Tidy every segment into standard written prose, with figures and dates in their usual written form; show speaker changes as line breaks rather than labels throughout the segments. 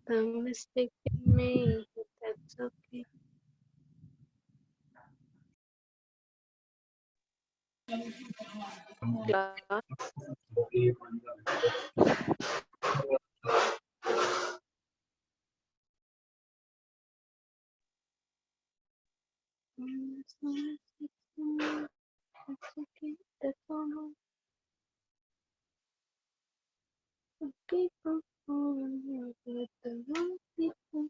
The mistake in me, that's okay. Class. That's okay. That's all. People falling with the wrong people.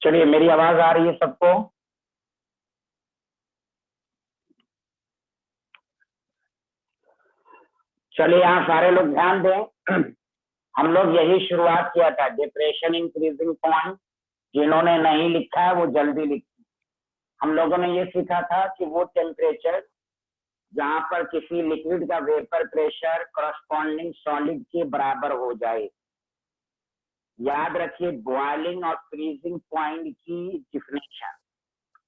चलिए, मेरी आवाज आ रही है सबको? चलिए, यहाँ सारे लोग ध्यान दें। हम लोग यही शुरुआत किया था, डिप्रेशन इंक्रीजिंग पॉइंट। जिन्होंने नहीं लिखा है वो जल्दी लिखिए। हम लोगों ने ये सीखा था कि वो टेम्परेचर जहां पर किसी लिक्विड का वेपर प्रेशर करस्पॉन्डिंग सॉलिड के बराबर हो जाए। याद रखिए, बॉइलिंग और फ्रीजिंग पॉइंट की डिफिनेशन।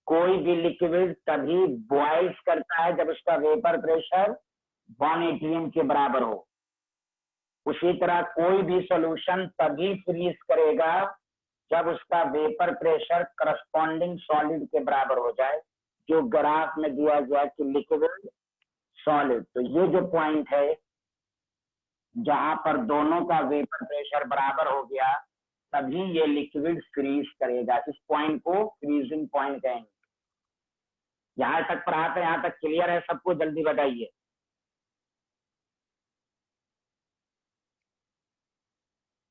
कोई भी लिक्विड तभी बॉइल्स करता है जब उसका वेपर प्रेशर 1 atm के बराबर हो। उसी तरह कोई भी सॉल्यूशन तभी फ्रीज करेगा जब उसका वेपर प्रेशर करस्पॉन्डिंग सॉलिड के बराबर हो जाए, जो ग्राफ में दिया गया कि लिक्विड सॉलिड। तो ये जो पॉइंट है जहां पर दोनों का वेपर प्रेशर बराबर हो गया, तभी ये लिक्विड फ्रीज करेगा। इस पॉइंट को फ्रीजिंग पॉइंट कहेंगे। यहां तक पढ़ा था? यहां तक क्लियर है सबको? जल्दी बताइए।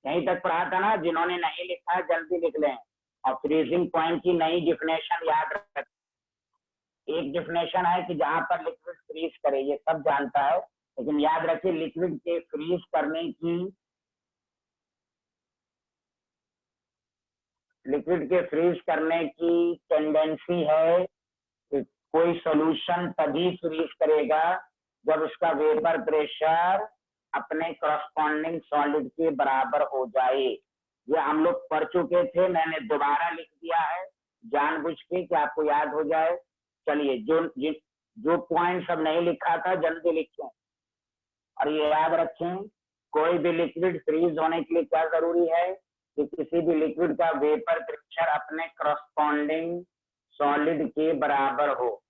यहीं तक पढ़ा था ना? जिन्होंने नहीं लिखा है जल्दी लिख लें। और फ्रीजिंग पॉइंट की नई डिफिनेशन याद रखें। एक डिफिनेशन है कि जहां पर लिक्विड फ्रीज करे, ये सब जानता है, लेकिन याद रखिए लिक्विड के फ्रीज करने की, लिक्विड के फ्रीज करने की टेंडेंसी है कि कोई सॉल्यूशन तभी फ्रीज करेगा जब उसका वेपर प्रेशर अपने करस्पॉन्डिंग सॉलिड के बराबर हो जाए। ये हम लोग पढ़ चुके थे, मैंने दोबारा लिख दिया है जानबूझ के कि आपको याद हो जाए। चलिए, जो पॉइंट सब नहीं लिखा था जल्दी लिखें। और ये याद रखें, कोई भी लिक्विड फ्रीज होने के लिए क्या जरूरी है कि किसी भी लिक्विड का वेपर प्रेशर अपने करस्पॉन्डिंग सॉलिड के बराबर हो।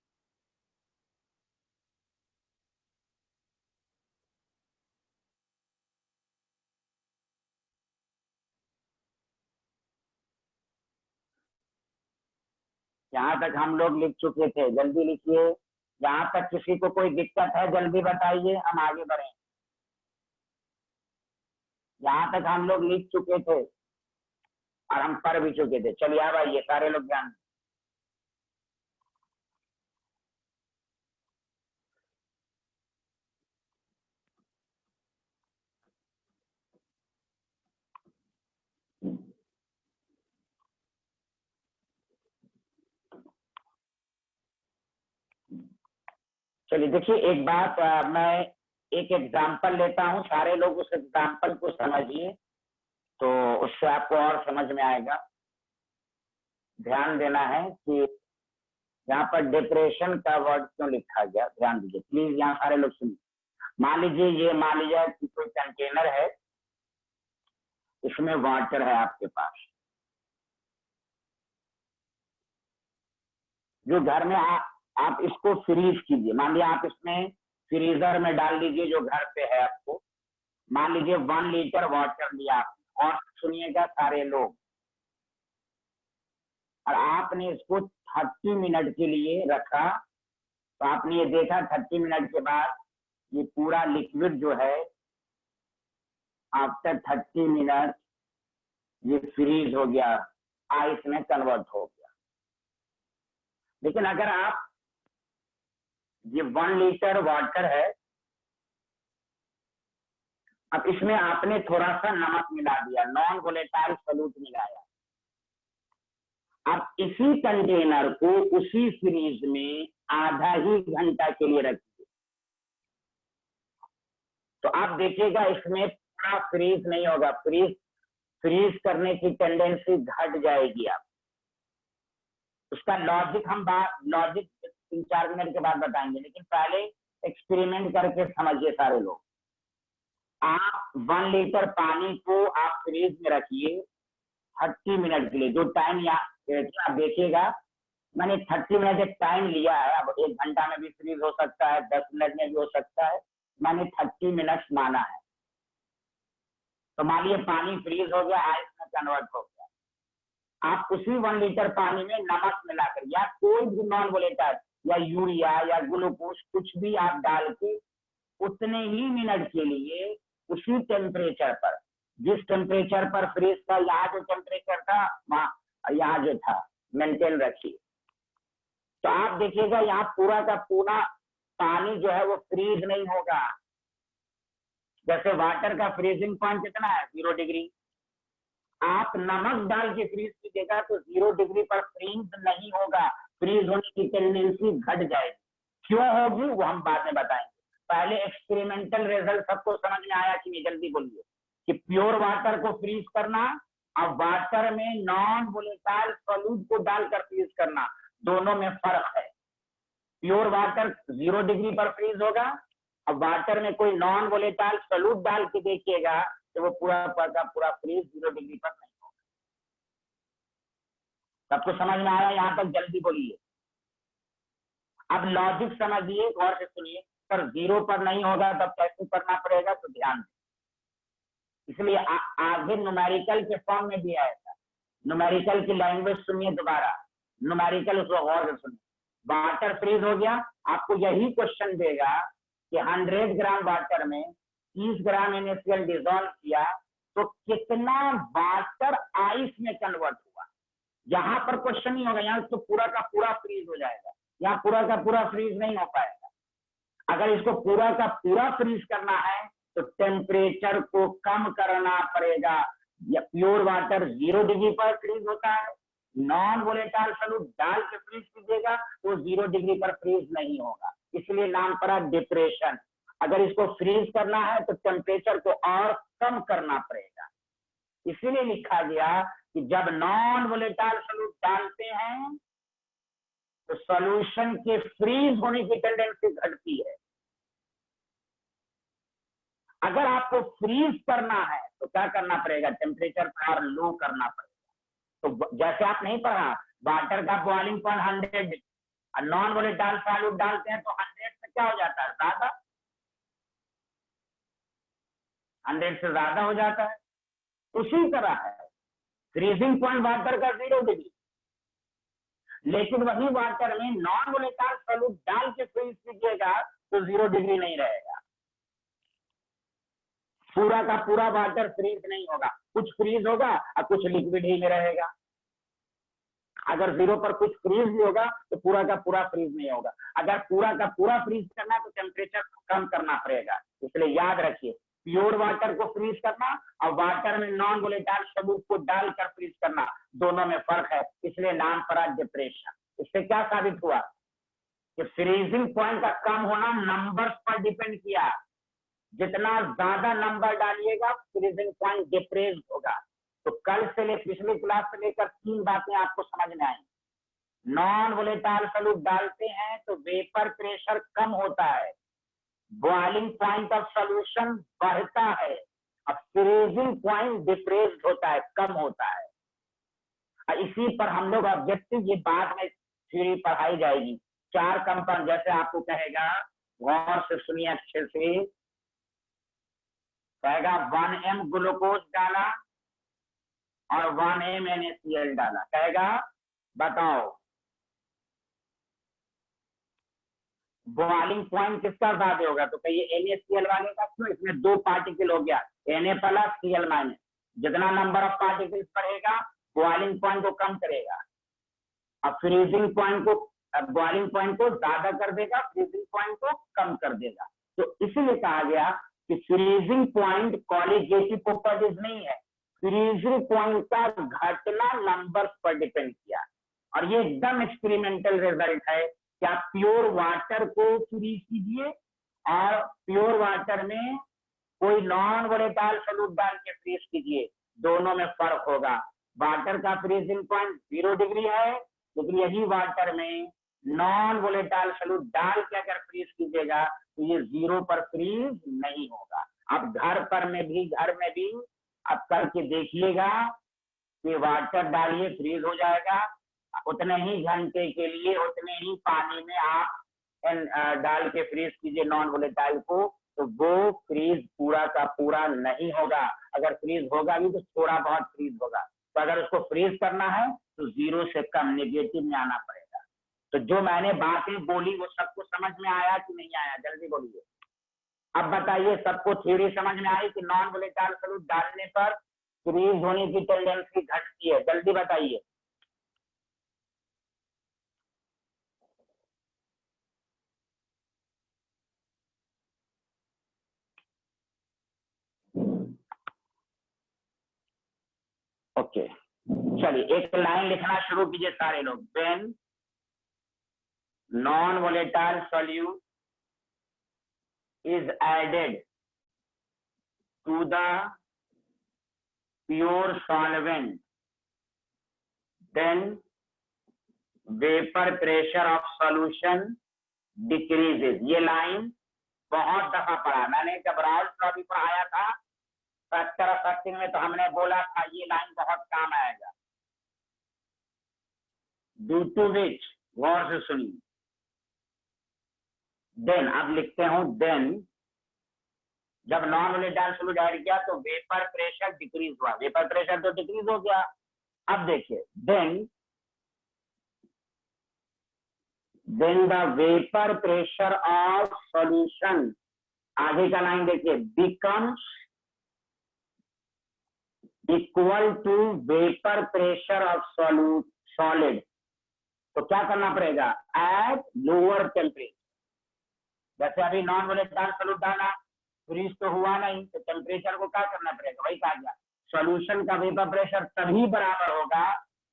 यहाँ तक हम लोग लिख चुके थे, जल्दी लिखिए। यहाँ तक किसी को कोई दिक्कत है जल्दी बताइए, हम आगे बढ़े। यहाँ तक हम लोग लिख चुके थे और हम पढ़ भी चुके थे। चलिए अब आइए, सारे लोग ध्यान। चलिए देखिए, एक बात मैं एक एग्जाम्पल लेता हूँ, सारे लोग उस एग्जाम्पल को समझिए। तो उससे आपको और समझ में आएगा। ध्यान देना है कि यहाँ पर डिप्रेशन का वर्ड क्यों लिखा गया, ध्यान दीजिए प्लीज, यहाँ सारे लोग सुनिए। मान लीजिए कि कोई कंटेनर है, इसमें वाटर है आपके पास, जो घर में आप इसको फ्रीज कीजिए। मान लिया आप इसमें फ्रीजर में डाल दीजिए जो घर पे है आपको। मान लीजिए 1 लीटर वाटर लिया आपने, और सुनिएगा सारे लोग, और आपने इसको 30 मिनट के लिए रखा। तो आपने ये देखा 30 मिनट के बाद ये पूरा लिक्विड जो है आफ्टर 30 मिनट ये फ्रीज हो गया, आइस में कन्वर्ट हो गया। लेकिन अगर आप ये 1 लीटर वाटर है, अब इसमें आपने थोड़ा सा नमक मिला दिया, नॉन वोलेटाइल सॉल्यूट मिलाया। अब इसी कंटेनर को उसी फ्रीज में आधा ही घंटा के लिए रखिए, तो आप देखिएगा इसमें पूरा फ्रीज नहीं होगा, फ्रीज करने की टेंडेंसी घट जाएगी। आप उसका लॉजिक लॉजिक 3-4 मिनट के बाद बताएंगे, लेकिन पहले एक्सपेरिमेंट करके समझिए सारे लोग। आप 1 लीटर पानी को आप फ्रीज में रखिए 30 मिनट के लिए, जो टाइम आप देखिएगा, मैंने 30 मिनट एक टाइम लिया है। अब 1 घंटा में भी फ्रीज हो सकता है, 10 मिनट में भी हो सकता है, मैंने 30 मिनट माना है। तो मान लीजिए पानी फ्रीज हो गया, आइस में कन्वर्ट हो गया। आप उसी 1 लीटर पानी में नमक मिलाकर या कोई भी नॉन वोलेटाइल या यूरिया या ग्लूकोज कुछ भी आप डाल के उतने ही मिनट के लिए उसी टेम्परेचर पर, जिस टेम्परेचर पर फ्रीज था, यहाँ जो टेम्परेचर था यहाँ जो था मेंटेन रखिए। तो आप देखिएगा यहाँ पूरा का पूरा पानी जो है वो फ्रीज नहीं होगा। जैसे वाटर का फ्रीजिंग पॉइंट कितना है, 0 डिग्री। आप नमक डाल के फ्रीज कीजिएगा तो 0 डिग्री पर फ्रीज नहीं होगा, फ्रीज होने की टेंडेंसी घट जाएगी। क्यों होगी वो हम बाद में बताएंगे। पहले एक्सपेरिमेंटल रिजल्ट सबको समझ में आया कि नहीं, जल्दी बोलिए। कि प्योर वाटर को फ्रीज करना और वाटर में नॉन वोलेटाइल सॉल्यूट को डालकर फ्रीज करना, दोनों में फर्क है। प्योर वाटर 0 डिग्री पर फ्रीज होगा, अब वाटर में कोई नॉन वोलेटाइल सॉल्यूट डाल के देखिएगा तो वो पूरा पूरा फ्रीज 0 डिग्री पर नहीं होगा। सबको समझ में आया यहाँ तक, जल्दी बोलिए। अब लॉजिक समझिए, गौर से सुनिए। सर 0 पर नहीं होगा तब कैसे करना पड़ेगा, तो ध्यान दें। इसलिए आगे न्यूमेरिकल के फॉर्म में दिया है। न्यूमेरिकल की लैंग्वेज सुनिए दोबारा, न्यूमेरिकल उसको गौर से सुनिए। वाटर फ्रीज हो गया, आपको यही क्वेश्चन देगा कि 100 ग्राम वाटर में 30 ग्राम NaCl डिसॉल्व किया तो कितना वाटर आइस में कन्वर्ट हुआ। यहाँ पर क्वेश्चन नहीं होगा, यहाँ तो पूरा का पूरा फ्रीज हो जाएगा, यहाँ पूरा का पूरा फ्रीज नहीं हो पाएगा। अगर इसको पूरा का पूरा फ्रीज करना है तो टेम्परेचर को कम करना पड़ेगा। प्योर वाटर 0 डिग्री पर फ्रीज होता है, नॉन वोलेटाइल सॉल्यूट डाल के फ्रीज कीजिएगा तो 0 डिग्री पर फ्रीज नहीं होगा, इसलिए नाम पड़ा डिप्रेशन। अगर इसको फ्रीज करना है तो टेम्परेचर को और कम करना पड़ेगा, इसीलिए लिखा गया कि जब नॉन वोलेटाइल सॉल्यूट डालते हैं तो सॉल्यूशन के फ्रीज होने की टेंडेंसी घटती है। अगर आपको फ्रीज करना है तो क्या करना पड़ेगा, टेम्परेचर और लो करना पड़ेगा। तो जैसे आप नहीं पढ़ा, वाटर का boiling point 100, non volatile solute डालते हैं तो 100 से क्या हो जाता है, ज्यादा, 100 से ज्यादा हो जाता है। उसी तरह है फ्रीजिंग पॉइंट वाटर का 0 डिग्री, लेकिन वही वाटर में नॉन वोलेटाइल सॉल्यूट डाल के फ्रीज कीजिएगा तो 0 डिग्री नहीं रहेगा। पूरा का पूरा वाटर फ्रीज नहीं होगा, कुछ फ्रीज होगा और कुछ लिक्विड ही में रहेगा। अगर 0 पर कुछ फ्रीज भी होगा तो पूरा का पूरा फ्रीज नहीं होगा। अगर पूरा का पूरा फ्रीज करना है तो टेम्परेचर को कम करना पड़ेगा। इसलिए याद रखिए, प्योर वाटर को फ्रीज करना और वाटर में नॉन वोलेटाइल सॉल्यूट को डालकर फ्रीज करना, दोनों में फर्क है, इसलिए नाम पड़ा डिप्रेशन। इससे क्या साबित हुआ कि फ्रीजिंग पॉइंट का कम होना नंबर्स पर डिपेंड किया। जितना ज्यादा नंबर डालिएगा फ्रीजिंग पॉइंट डिप्रेस होगा। तो कल से पिछले क्लास से लेकर 3 बातें आपको समझ में आई। नॉन वोलेटाइल सॉल्यूट डालते हैं तो वेपर प्रेशर कम होता है, बॉइलिंग पॉइंट ऑफ सॉल्यूशन बढ़ता है, और फ्रीजिंग पॉइंट डिप्रेस्ड होता है, कम होता है। इसी पर हम लोग ऑब्जेक्टिव, ये बाद में थ्योरी पढ़ाई जाएगी। 4 कंपाउंड, जैसे आपको कहेगा, गौर से सुनिए अच्छे से, कहेगा 1m ग्लूकोज डाला और 1m NaCl डाला, कहेगा बताओ बॉइलिंग पॉइंट किसका ज्यादा होगा? तो कहिए NaCl वाले का। क्यों? इसमें 2 पार्टिकल हो गया, Na+Cl-। जितना नंबर ऑफ पार्टिकल्स बढ़ेगा बॉइलिंग पॉइंट को कम करेगा, और फ्रीजिंग पॉइंट को, बॉइलिंग पॉइंट को ज्यादा कर देगा, फ्रीजिंग पॉइंट को कम कर देगा। तो इसलिए कहा गया कि फ्रीजिंग पॉइंट कॉलिगेटिव प्रॉपर्टीज नहीं है, फ्रीजिंग पॉइंट का घटना नंबर पर डिपेंड किया। और ये एकदम एक्सपेरिमेंटल रिजल्ट है कि आप प्योर वाटर को फ्रीज कीजिए और प्योर वाटर में कोई नॉन वोलेटाइल सॉल्यूट डाल के फ्रीज कीजिए, दोनों में फर्क होगा। वाटर का फ्रीजिंग पॉइंट 0 डिग्री है, लेकिन यही वाटर में नॉन वोलेटाइल सॉल्यूट डाल के अगर फ्रीज कीजिएगा तो ये 0 पर फ्रीज नहीं होगा। आप घर में भी आप करके देखिएगा कि वाटर डालिए फ्रीज हो जाएगा, उतने ही घंटे के लिए उतने ही पानी में आप डाल के फ्रीज कीजिए नॉन वोलेटाइल को, तो वो फ्रीज पूरा का पूरा नहीं होगा। अगर फ्रीज होगा भी तो थोड़ा बहुत फ्रीज होगा। तो अगर उसको फ्रीज करना है तो 0 से कम नेगेटिव में आना पड़ेगा। तो जो मैंने बातें बोली वो सबको समझ में आया कि नहीं आया? जल्दी बोलिए। अब बताइए, सबको थ्योरी समझ में आई कि नॉन वोलेटाइल सॉल्यूट डालने पर फ्रीज होने की टेंडेंसी घटती है? जल्दी बताइए। ओके, चलिए एक लाइन लिखना शुरू कीजिए सारे लोग। When non volatile solute is added to the pure solvent, then vapor pressure of solution decreases। ये लाइन बहुत दफा पढ़ा मैंने, जब राउल्ट लॉ भी पढ़ाया था फैक्टर ऑफ एक्टिंग में, तो हमने बोला था ये लाइन बहुत काम आएगा। ड्यू टू विच, गौर से सुनिए, देन, अब लिखते हूं देन, जब नॉन वोलेटाइल सॉल्यूट ऐड किया तो वेपर प्रेशर डिक्रीज हुआ। वेपर प्रेशर तो डिक्रीज हो गया। अब देखिए, then the vapour pressure of solution, आगे का लाइन देखिए, becomes equal to vapour pressure of solid. तो क्या करना पड़ेगा? At lower temperature. जैसे अभी नॉन वोलेटाइल सॉल्यूट डाला, फ्रीज तो हुआ नहीं, तो टेम्परेचर को क्या करना पड़ेगा? वही कहा गया, सॉल्यूशन का वेपर प्रेशर तभी बराबर होगा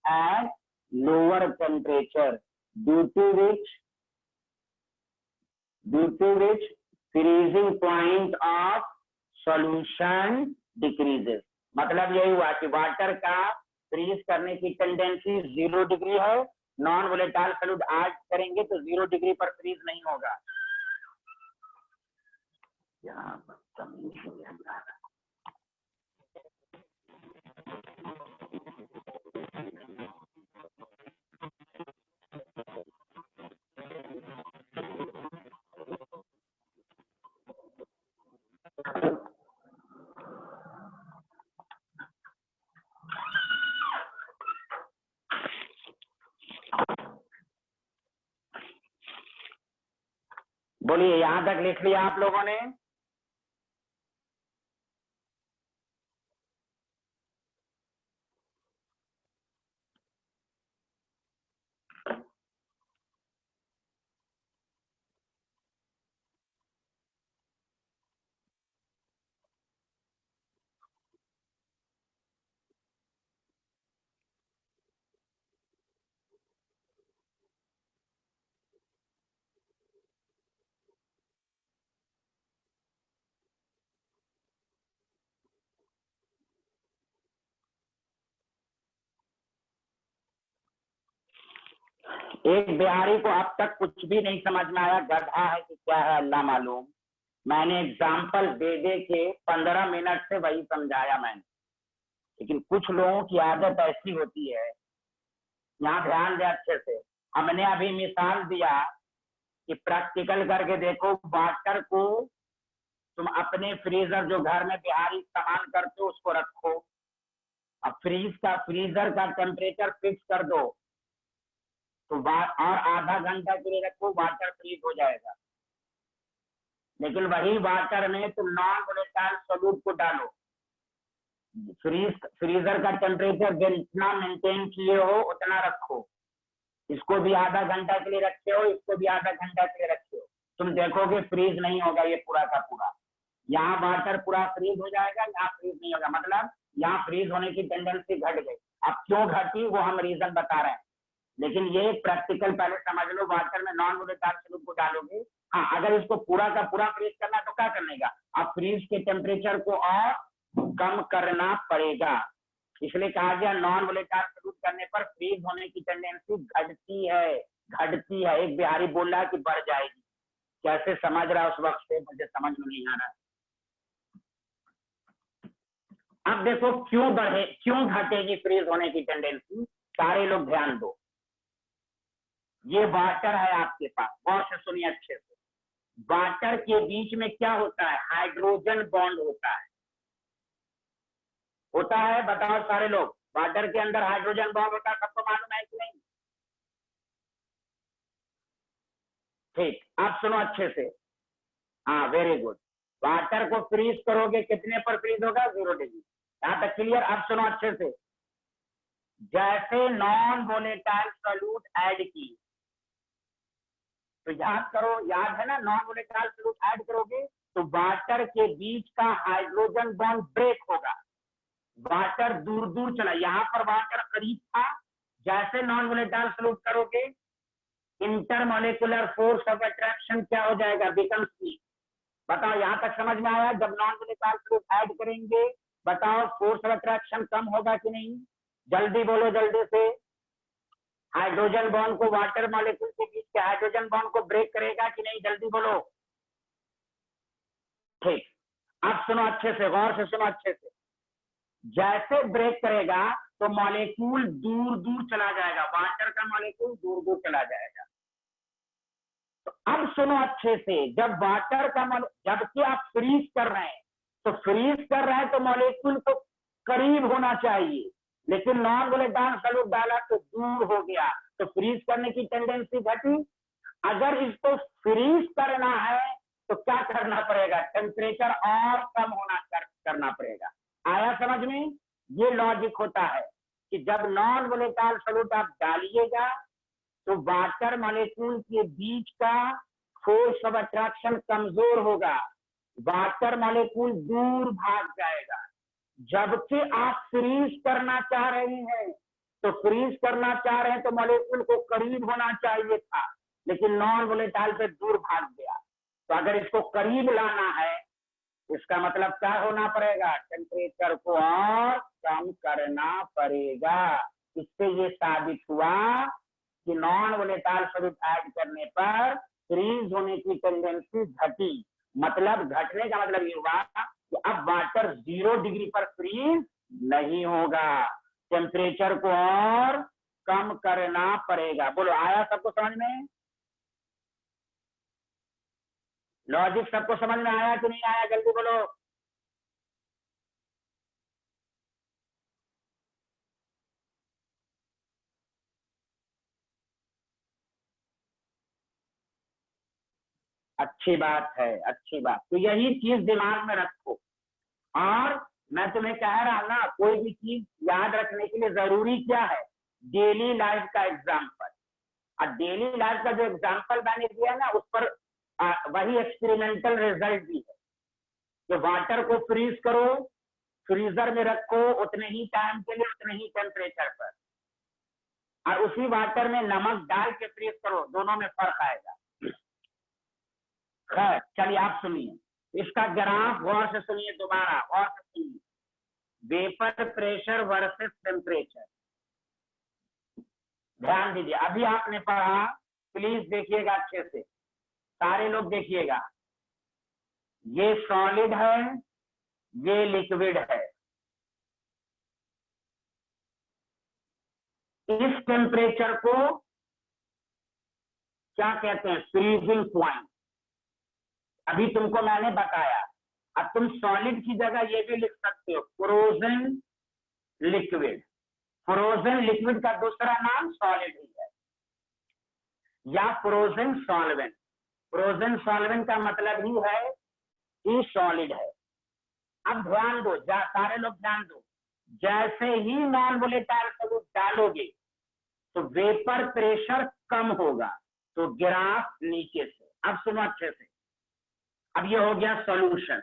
at lower temperature, due to which freezing point of solution decreases. मतलब यही हुआ कि वाटर का फ्रीज करने की टेंडेंसी 0 डिग्री है, नॉन वोलेटाइल सॉल्यूट ऐड करेंगे तो 0 डिग्री पर फ्रीज नहीं होगा। यहाँ बोलिए, यहां तक लिख लिया आप लोगों ने? एक बिहारी को अब तक कुछ भी नहीं समझ में आया, गधा है कि क्या है अल्लाह मालूम। मैंने एग्जाम्पल दे दे के 15 मिनट से वही समझाया मैंने, लेकिन कुछ लोगों की आदत ऐसी होती है। यहाँ ध्यान दे अच्छे से, हमने अभी मिसाल दिया कि प्रैक्टिकल करके देखो, वाटर को तुम अपने फ्रीजर जो घर में बिहारी इस्तेमाल करते हो उसको रखो, अब फ्रीजर का टेम्परेचर फिक्स कर दो तो और आधा घंटा के लिए रखो, वाटर फ्रीज हो जाएगा। लेकिन वही वाटर में तुम नॉन वोलेटाइल सॉल्यूट को डालो, फ्रीजर का टेम्परेचर जितना मेंटेन किए हो उतना रखो, इसको भी आधा घंटा के लिए रखे हो, इसको भी आधा घंटा के लिए रखे हो, तुम देखोगे फ्रीज नहीं होगा ये पूरा का पूरा। यहाँ वाटर पूरा फ्रीज हो जाएगा, यहाँ फ्रीज नहीं होगा, मतलब यहाँ फ्रीज होने की टेंडेंसी घट गई। अब क्यों घटी वो हम रीजन बता रहे हैं, लेकिन ये प्रैक्टिकल पहले समझ लो। वाटर में नॉन वोलेटाइल सॉल्यूट को डालोगे, हाँ अगर इसको पूरा का पूरा फ्रीज करना तो क्या करने का, अब फ्रीज के टेम्परेचर को और कम करना पड़ेगा। इसलिए कहा गया नॉन वोलेटाइल सॉल्यूट करने पर फ्रीज होने की टेंडेंसी घटती है, घटती है। एक बिहारी बोल रहा है कि बढ़ जाएगी, कैसे समझ रहा है उस वक्त से मुझे समझ में नहीं आ रहा। अब देखो क्यों बढ़े, क्यों घटेगी फ्रीज होने की टेंडेंसी, सारे लोग ध्यान दो। ये वाटर है आपके पास, गौर से सुनिए अच्छे से। वाटर के बीच में क्या होता है, हाइड्रोजन बॉन्ड होता है, होता है, बताओ सारे लोग। वाटर के अंदर हाइड्रोजन बॉन्ड होता है, सबको मालूम है कि नहीं? ठीक, अब सुनो अच्छे से, हाँ वेरी गुड। वाटर को फ्रीज करोगे कितने पर फ्रीज होगा, 0 डिग्री। यहाँ तक क्लियर? अब सुनो अच्छे से, जैसे नॉन वोलेटाइल सॉल्यूट ऐड की, तो याद करो, याद है ना, नॉन वोलेटाइल सॉल्यूट ऐड करोगे तो वाटर के बीच का हाइड्रोजन बॉन्ड ब्रेक होगा, वाटर दूर दूर चला, यहाँ पर वाटर करीब था, जैसे नॉन वोलेटाइल सॉल्यूट करोगे इंटरमोलिकुलर फोर्स ऑफ अट्रैक्शन क्या हो जाएगा, बिकम्स वीक। बताओ यहाँ तक समझ में आया? जब नॉन वोलेटाइल सॉल्यूट ऐड करेंगे बताओ फोर्स ऑफ अट्रैक्शन कम होगा कि नहीं? जल्दी बोलो, जल्दी से। हाइड्रोजन बॉन्ड को, वाटर मॉलिक्यूल के बीच के हाइड्रोजन बॉन्ड को ब्रेक करेगा कि नहीं, जल्दी बोलो। ठीक, अब सुनो अच्छे से, गौर से सुनो अच्छे से। जैसे ब्रेक करेगा तो मॉलिक्यूल दूर दूर चला जाएगा, वाटर का मॉलिक्यूल दूर दूर चला जाएगा। तो अब सुनो अच्छे से, जब वाटर का जबकि आप फ्रीज कर रहे हैं, तो फ्रीज कर रहे हैं तो मॉलिक्यूल को करीब होना चाहिए, लेकिन नॉन वोलेटाइल सॉल्यूट डाला तो दूर हो गया, तो फ्रीज करने की टेंडेंसी घटी। अगर इसको फ्रीज करना है तो क्या करना पड़ेगा, टेम्परेचर और कम होना करना पड़ेगा। आया समझ में? ये लॉजिक होता है कि जब नॉन वोलेटाइल सॉल्यूट आप डालिएगा तो वाटर मॉलिक्यूल के बीच का फोर्स ऑफ अट्रैक्शन कमजोर होगा, वाटर मॉलिक्यूल दूर भाग जाएगा। जबकि आप फ्रीज करना चाह रहे हैं, तो फ्रीज करना चाह रहे हैं तो मॉलिक्यूल को करीब होना चाहिए था, लेकिन नॉन वोलेटाइल पे दूर भाग गया। तो अगर इसको करीब लाना है इसका मतलब क्या होना पड़ेगा, टेम्परेचर को और कम करना पड़ेगा। इससे ये साबित हुआ कि नॉन वोलेटाइल सॉल्यूट ऐड करने पर फ्रीज होने की टेंडेंसी घटी। मतलब घटने का मतलब ये हुआ कि अब वाटर 0 डिग्री पर फ्रीज नहीं होगा, टेम्परेचर को और कम करना पड़ेगा। बोलो, आया सबको समझ में? लॉजिक सबको समझ में आया कि नहीं आया, जल्दी बोलो। अच्छी बात है, अच्छी बात। तो यही चीज दिमाग में रखो। और मैं तुम्हें कह रहा हूं ना, कोई भी चीज याद रखने के लिए जरूरी क्या है, डेली लाइफ का एग्जाम्पल। और डेली लाइफ का जो एग्जाम्पल मैंने दिया ना उस पर वही एक्सपेरिमेंटल रिजल्ट भी है। तो वाटर को फ्रीज करो, फ्रीजर में रखो उतने ही टाइम के लिए, उतने ही टेम्परेचर पर, और उसी वाटर में नमक डाल के फ्रीज करो, दोनों में फर्क आएगा। खैर चलिए आप सुनिए इसका ग्राफ, गौर से सुनिए, दोबारा गौर से सुनिए। वेपर प्रेशर वर्सेस टेम्परेचर, ध्यान दीजिए, अभी आपने पढ़ा, प्लीज देखिएगा अच्छे से, सारे लोग देखिएगा। ये सॉलिड है, ये लिक्विड है। इस टेम्परेचर को क्या कहते हैं? Freezing point. अभी तुमको मैंने बताया। अब तुम सॉलिड की जगह ये भी लिख सकते हो, फ्रोजन लिक्विड। फ्रोजन लिक्विड का दूसरा नाम सॉलिड ही है, या फ्रोजन सॉल्वेंट। फ्रोजन सॉल्वेंट का मतलब ही है कि सॉलिड है। अब ध्यान दो, सारे लोग ध्यान दो, जैसे ही नॉन वोलेटाइल सॉल्यूट डालोगे तो वेपर प्रेशर कम होगा, तो ग्राफ नीचे से। अब सुनो अच्छे से, अब ये हो गया सॉल्यूशन।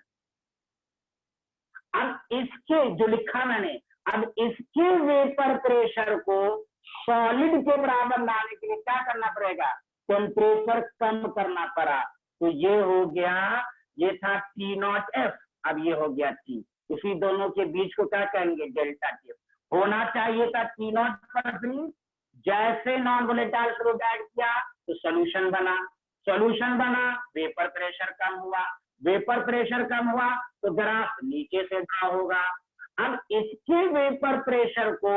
अब इसके जो लिखा मैंने, अब इसके वेपर प्रेशर को सॉलिड के बराबर लाने के लिए क्या करना पड़ेगा? टेम्परेचर कम करना पड़ा। तो ये हो गया, ये था T0F, अब ये हो गया T। इसी दोनों के बीच को क्या कहेंगे? Delta T। होना चाहिए था T0 पर फ्रीज। जैसे नॉन वोलेटाइल सॉल्यूट ऐड किया तो सोल्यूशन बना, सोल्यूशन बना, वेपर प्रेशर कम हुआ, वेपर प्रेशर कम हुआ तो ग्राफ नीचे से ड्रा होगा। अब इसके वेपर प्रेशर को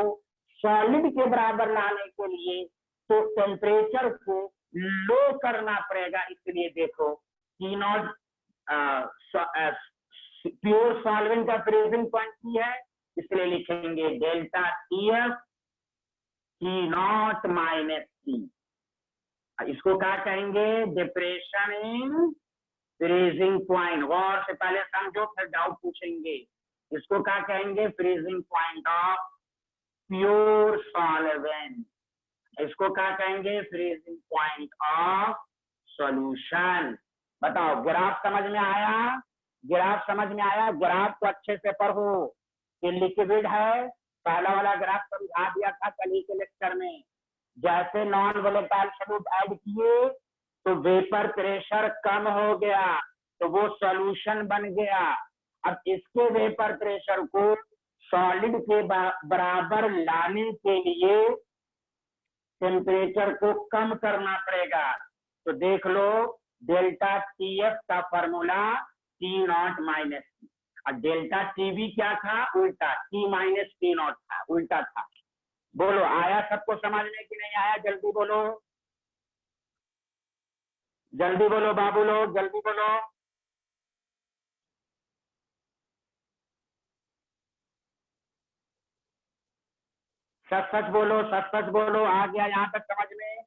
सॉलिड के बराबर लाने के लिए तो टेम्परेचर को लो करना पड़ेगा। इसलिए देखो T0 प्योर सॉल्वेंट का फ्रीजिंग पॉइंट की है, इसलिए लिखेंगे delta TF T0 minus T। इसको क्या कहेंगे? Depression in freezing point. गौर से पहले समझो, फिर डाउट पूछेंगे। इसको क्या कहेंगे? Freezing point of pure solvent. इसको क्या कहेंगे? Freezing point of solution. बताओ, ग्राफ समझ में आया? ग्राफ समझ में आया? ग्राफ को अच्छे से पढ़ो। ये लिक्विड है, पहला वाला ग्राफ समझा दिया था कल ही के लेक्चर में। जैसे नॉन वोलेटाइल सॉल्यूट ऐड किए तो वेपर प्रेशर कम हो गया, तो वो सॉल्यूशन बन गया। अब इसके वेपर प्रेशर को सॉलिड के बराबर लाने के लिए टेम्परेचर को कम करना पड़ेगा। तो देख लो, डेल्टा TF का फॉर्मूला T0 माइनस T, और डेल्टा TV क्या था? उल्टा, T माइनस T0 था, उल्टा था। बोलो, आया सबको समझ में कि नहीं आया? जल्दी बोलो, जल्दी बोलो बाबू लोग, जल्दी बोलो। सच सच बोलो, सच सच बोलो, आ गया यहाँ तक समझ में?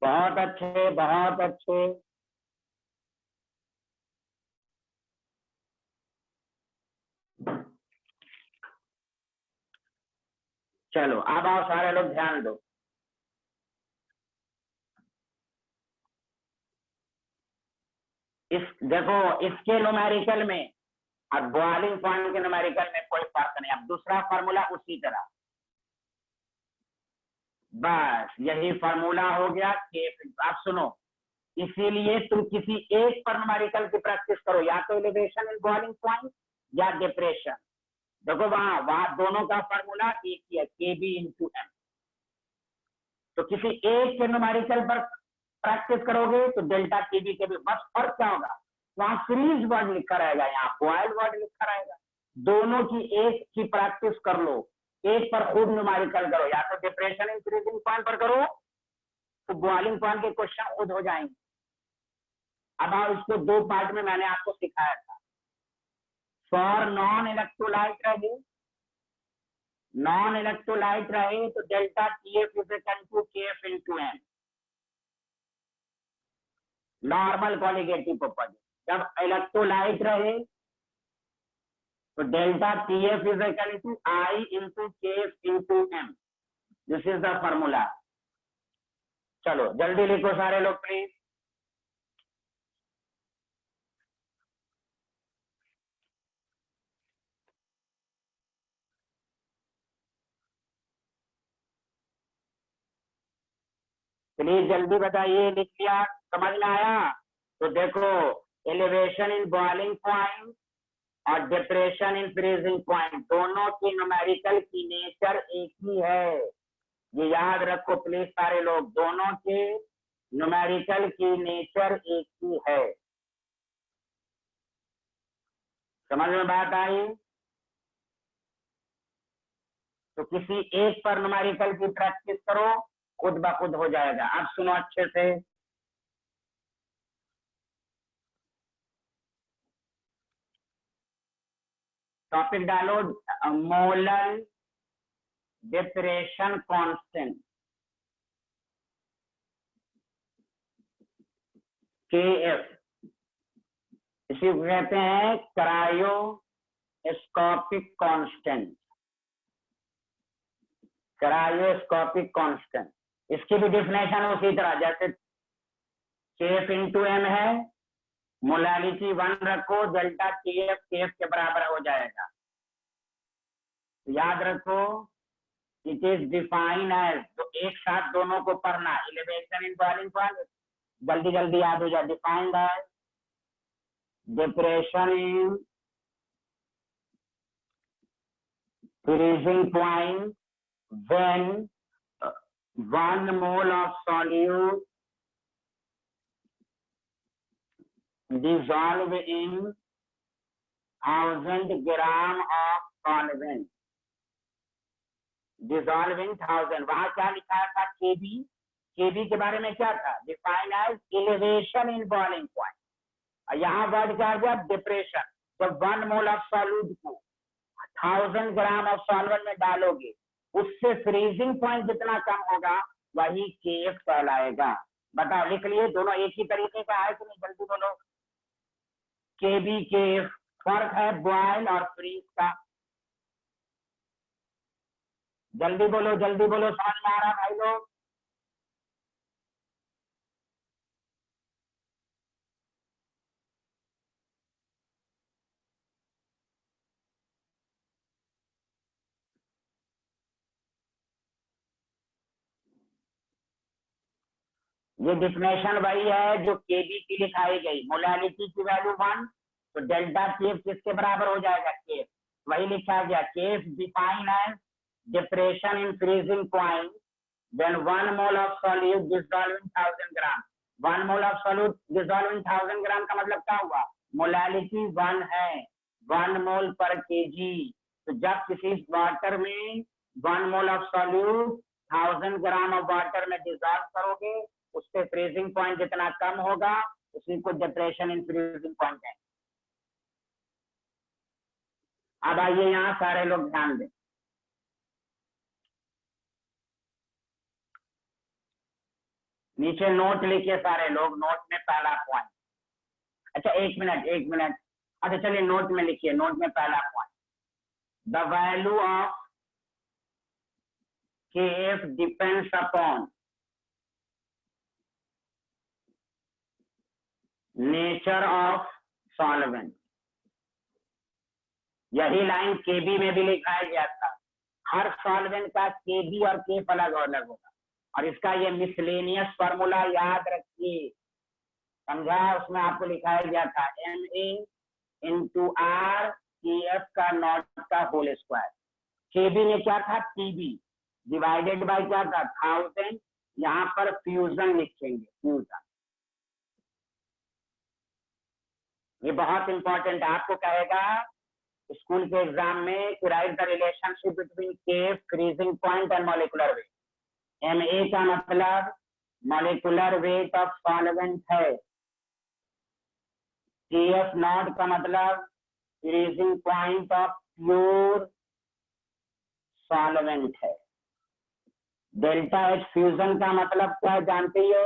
बहुत अच्छे, बहुत अच्छे। चलो अब आओ, सारे लोग ध्यान दो। इस देखो, इसके न्यूमेरिकल में और बॉइलिंग पॉइंट के न्यूमेरिकल में कोई फर्क नहीं। अब दूसरा फार्मूला उसी तरह, बस यही फार्मूला हो गया। आप सुनो, इसीलिए तुम किसी एक पर न्यूमेरिकल की प्रैक्टिस करो, या तो एलिवेशन इन बॉइलिंग पॉइंट या डिप्रेशन। देखो वहां वहां दोनों का फार्मूला एक ही है, KB इंटू M। तो किसी एक के न्यूमेरिकल पर प्रैक्टिस करोगे तो डेल्टा TB के भी, बस फर्क क्या होगा? वहां फ्रीज वर्ड लिखा रहेगा, यहाँ बॉयल वर्ड लिखा रहेगा। दोनों की एक की प्रैक्टिस कर लो, एक पर खूब न्यूमेरिकल करो, या तो डिप्रेशन इन फ्रीजिंग पॉइंट पर करो तो बॉइलिंग पॉइंट के क्वेश्चन खुद हो जाएंगे। अब आओ, इसको दो पार्ट में मैंने आपको सिखाया था। फॉर नॉन इलेक्ट्रोलाइट रहे, नॉन इलेक्ट्रोलाइट रहे तो delta TF is equal to KF into M, normal colligative property. जब इलेक्ट्रोलाइट रहे तो delta TF is equal to I into KF into M। This is the formula. चलो जल्दी लिखो सारे लोग प्लीज। प्लीज जल्दी बताइए, लिख लिया? समझ में आया? तो देखो, एलिवेशन इन बॉइलिंग पॉइंट और डिप्रेशन इन फ्रीजिंग पॉइंट, दोनों की न्यूमेरिकल की नेचर एक ही है। ये याद रखो प्लीज सारे लोग, दोनों के न्यूमेरिकल की नेचर एक ही है। समझ में बात आई? तो किसी एक पर न्यूमेरिकल की प्रैक्टिस करो, खुद ब खुद हो जाएगा। अब सुनो अच्छे से, टॉपिक डालो, मोलर डिप्रेशन कांस्टेंट KF, इसी को कहते हैं क्रायोस्कोपिक कांस्टेंट। क्रायोस्कोपिक कांस्टेंट, इसकी भी डिफिनेशन उसी तरह जैसे KF इंटू M है, मोलालिटी 1 रखो, डेल्टा KF KF के बराबर हो जाएगा। याद रखो, इट इज डिफाइंड एज, तो एक साथ दोनों को पढ़ना, एलिवेशन इन बॉइलिंग पॉइंट, जल्दी जल्दी याद हो जाए। Defined as depression in freezing point when 1 mole of solute dissolve in 1000 gram of solvent, dissolve in 1000, वहां क्या लिखा था? केबी। केबी के बारे में क्या था? Define as elevation in boiling point, और यहाँ वर्ड क्या आ गया? डिप्रेशन। जब 1 मोल ऑफ सॉल्यूट को 1000 ग्राम ऑफ सॉल्वेंट में डालोगे, उससे फ्रीजिंग पॉइंट जितना कम होगा वही KF कहलाएगा। बताओ, लिख लिए? दोनों एक ही तरीके का है कि नहीं? जल्दी बोलो। KB KF, फर्क है बॉयल और फ्रीज का। जल्दी बोलो, जल्दी बोलो, समझ में आ रहा भाई लोग? ये डिफिनेशन वही है जो केबी की लिखाई गई। मोलालिटी की वैल्यू 1, तो डेल्टा केफ किसके बराबर हो जाएगा? केफ। वही लिखा गया, K f define as depression in freezing point when 1 mole of solute dissolved in 1000 gram। 1 mole of solute dissolved in 1000 gram का मतलब क्या हुआ? मोलालिटी 1 है, 1 मोल पर kg। तो जब किसी वाटर में 1 mole of solute 1000 gram of water में डिजॉल्व करोगे, उससे फ्रीजिंग पॉइंट जितना कम होगा उसी को डिप्रेशन इन फ्रीजिंग पॉइंट है। अब आइए यहाँ सारे लोग ध्यान दें, नीचे नोट लिखिए सारे लोग, नोट में पहला पॉइंट। अच्छा एक मिनट, एक मिनट, अच्छा चलिए नोट में लिखिए, नोट में पहला point, the value of KF depends upon nature of solvent. यही लाइन केबी में भी लिखाया गया था, हर सॉल्वेंट का केबी और केफ अलग अलग होगा, और इसका ये मिसलेनियस फॉर्मूला याद रखिए, समझा? उसमें आपको लिखाया गया था MA इंटू R KF का नॉट का होल स्क्वायर। केबी में क्या था? TB डिवाइडेड बाय क्या था? 1000। यहाँ पर फ्यूजन लिखेंगे, फ्यूजन। ये बहुत इंपॉर्टेंट, आपको कहेगा स्कूल के एग्जाम में, write the relationship between K f, freezing point and molecular weight. MA का मतलब मॉलिक्यूलर वेट ऑफ सॉल्वेंट है, KF नॉट का मतलब freezing point of pure solvent है। डेल्टा H फ्यूजन का मतलब क्या जानते हो?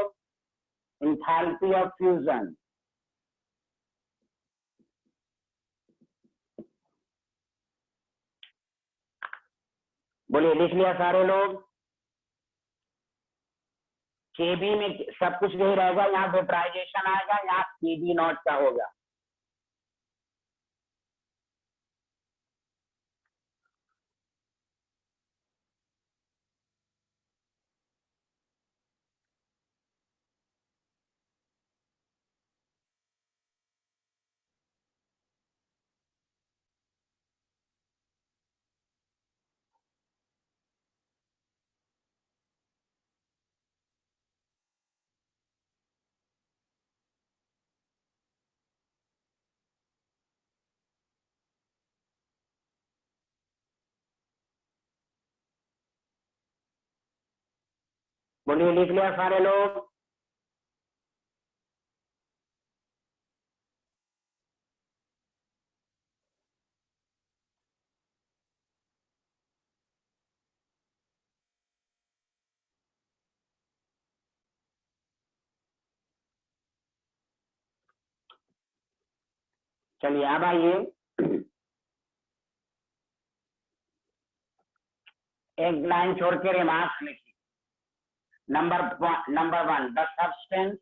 Enthalpy of fusion. बोलिए, लिख लिया सारे लोग? केबी में सब कुछ यही रहेगा, यहाँ वेपराइजेशन आएगा, यहाँ केबी नॉट का होगा। बोलिए, लिख लिया सारे लोग? चलिए अब आइए, एक लाइन छोड़ के रिमार्क्स लिखिए। Number one, the substance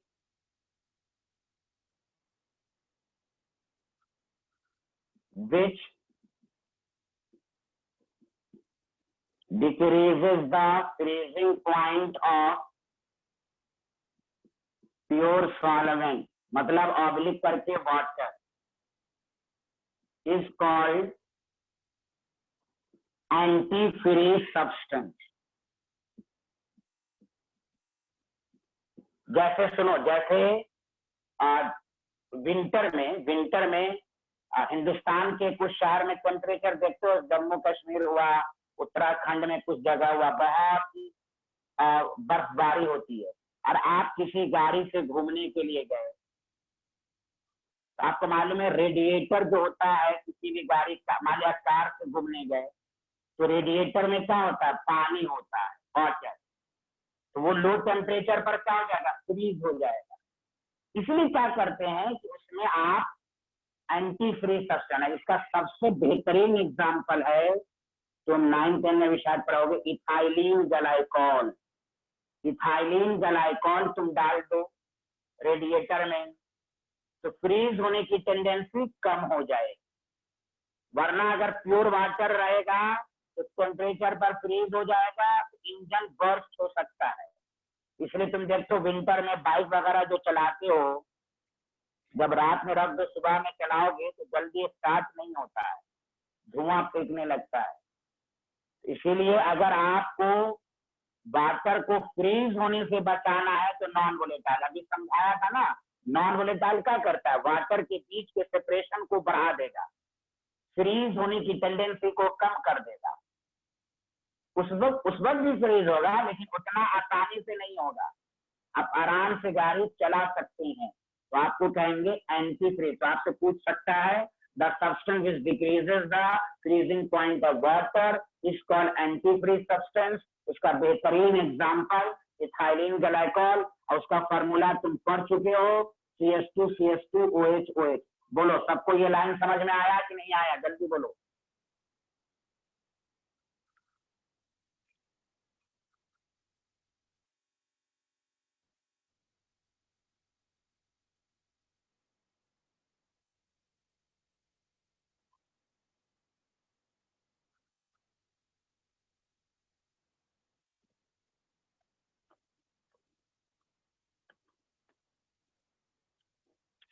which decreases the freezing point of pure solvent, मतलब ऑब्लिक करके water, is called antifreeze substance। जैसे सुनो, जैसे विंटर में हिंदुस्तान के कुछ शहर में टेम्परेचर देखते हो, जम्मू कश्मीर हुआ, उत्तराखंड में कुछ जगह हुआ, बहुत ही बर्फबारी होती है, और आप किसी गाड़ी से घूमने के लिए गए, तो आपको मालूम है रेडिएटर जो होता है किसी भी गाड़ी का, मान लिया कार से घूमने गए, तो रेडिएटर में क्या होता है, पानी होता है, वाटर। तो वो लो टेम्परेचर पर क्या हो जाएगा, फ्रीज हो जाएगा। इसलिए क्या करते हैं कि उसमें आप एंटी फ्रीज सब्सटेंस है। इसका सबसे बेहतरीन एग्जाम्पल है, तो 9-10 में भी शायद पढ़ोगे, इथाइलिन ग्लाइकॉल। इथाइलिन ग्लाइकॉल तुम डाल दो रेडिएटर में, तो फ्रीज होने की टेंडेंसी कम हो जाएगी। वरना अगर प्योर वाटर रहेगा तो टेम्परेचर पर फ्रीज हो जाएगा, इंजन बर्स्ट हो सकता है। इसलिए तुम देखते हो विंटर में बाइक वगैरह जो चलाते हो, जब रात में रख दो सुबह में चलाओगे तो जल्दी स्टार्ट नहीं होता है, धुआं फेंकने लगता है। इसीलिए अगर आपको वाटर को फ्रीज होने से बचाना है तो नॉन वोलेटाइल, अभी समझाया था ना, नॉन वोलेटाइल क्या करता है, वाटर के बीच के सेपरेशन को बढ़ा देगा, फ्रीज होने की टेंडेंसी को कम कर देगा। उस वक्त भी फ्रीज होगा, लेकिन उतना आसानी से नहीं होगा, आप आराम से गाड़ी चला सकते हैं। तो आपको कहेंगे एंटी फ्रीज। तो आपसे पूछ सकता है, the substance which decreases the freezing point of water is called anti freeze substance. उसका बेहतरीन एग्जाम्पल इथाइलिन ग्लाइकॉल, और उसका फॉर्मूला तुम पढ़ चुके हो, CH2CH2OH। बोलो, सबको ये लाइन समझ में आया कि नहीं आया, जल्दी बोलो।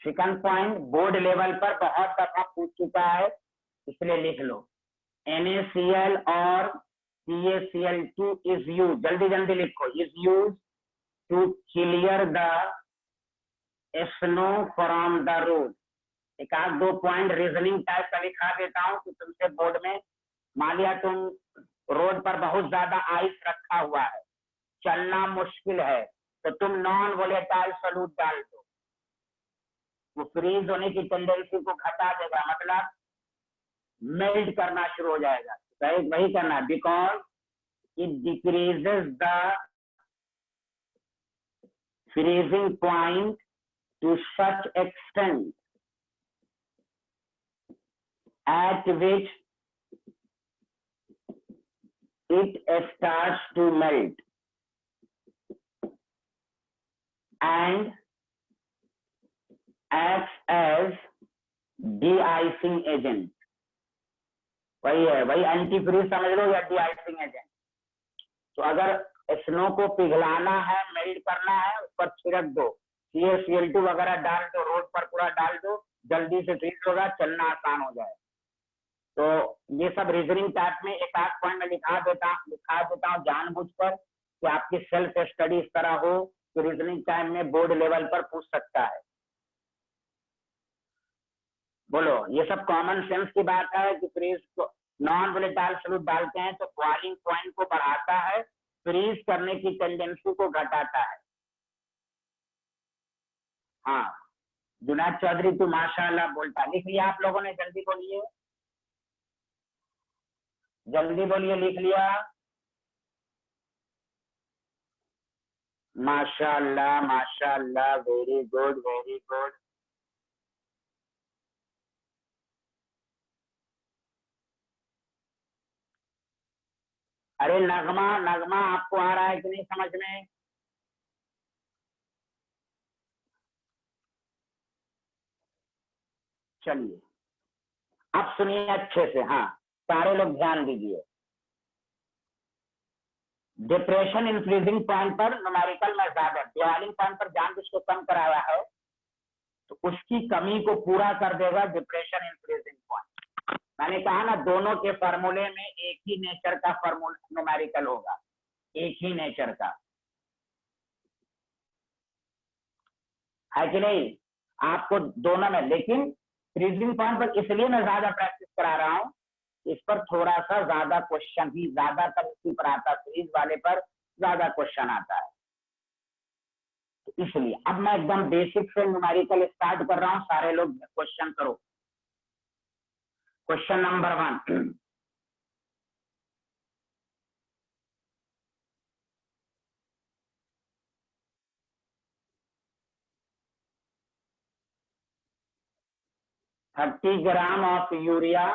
सेकंड पॉइंट बोर्ड लेवल पर बहुत दफा पूछ चुका है, इसलिए लिख लो, NaCl और CaCl2 is used, जल्दी जल्दी लिखो, is used to clear the snow from the road। एक आध दो पॉइंट रीजनिंग टाइप का लिखा देता हूँ कि तुमसे बोर्ड में, मान लिया तुम रोड पर बहुत ज्यादा आइस रखा हुआ है, चलना मुश्किल है, तो तुम नॉन वोलेटाइल सॉल्यूट डाल दो, वो फ्रीज होने की टेंडेंसी को घटा देगा, मतलब मेल्ट करना शुरू हो जाएगा। तो वही करना, because it decreases the freezing point to such extent at which it starts to melt and acts as de-icing agent। वही है, वही एंटी फ्रीज समझ लो या de-icing एजेंट। तो अगर स्नो को पिघलाना है, मेल्ट करना है, उस पर छिड़क दो, CaCl2 वगैरह डाल दो, रोड पर पूरा डाल दो, जल्दी से फ्रीज होगा, चलना आसान हो जाए। तो ये सब रीजनिंग टाइप में एक आध पॉइंट में लिखा देता हूँ जानबूझकर, कि आपकी सेल्फ स्टडी इस तरह हो कि रीजनिंग टाइम में बोर्ड लेवल पर पूछ सकता है। बोलो, ये सब कॉमन सेंस की बात है कि फ्रीज को नॉन वोलेटाइल सॉल्यूट डालते हैं तो बॉइलिंग पॉइंट को बढ़ाता है, फ्रीज करने की टेंडेंसी को घटाता है। हाँ जुनाद चौधरी तू माशाल्लाह बोलता, लिख लिया आप लोगों ने? जल्दी बोलिए, जल्दी बोलिए, लिख लिया? माशाल्लाह माशाल्लाह, वेरी गुड वेरी गुड। अरे नगमा नगमा आपको आ रहा है कि नहीं समझ में? चलिए अब सुनिए अच्छे से, हाँ सारे लोग ध्यान दीजिए। डिप्रेशन इंक्रीजिंग पॉइंट पर न्यूमेरिकल में ज्यादा, डिवाइडिंग पॉइंट पर जान जिसको कम कराया है तो उसकी कमी को पूरा कर देगा डिप्रेशन इंक्रीजिंग पॉइंट। मैंने कहा ना दोनों के फॉर्मूले में एक ही नेचर का फॉर्मूला न्यूमेरिकल होगा, एक ही नेचर का, है कि नहीं? आपको दोनों में, लेकिन इंक्रीजिंग पॉइंट पर इसलिए मैं ज्यादा प्रैक्टिस करा रहा हूँ, इस पर थोड़ा सा ज्यादा क्वेश्चन भी ज्यादातर इसी पर आता है, सीरीज वाले पर ज्यादा क्वेश्चन आता है, तो इसलिए अब मैं एकदम बेसिक से न्यूमेरिकल स्टार्ट कर रहा हूं। सारे लोग क्वेश्चन करो। Question number 1, $30 grams of urea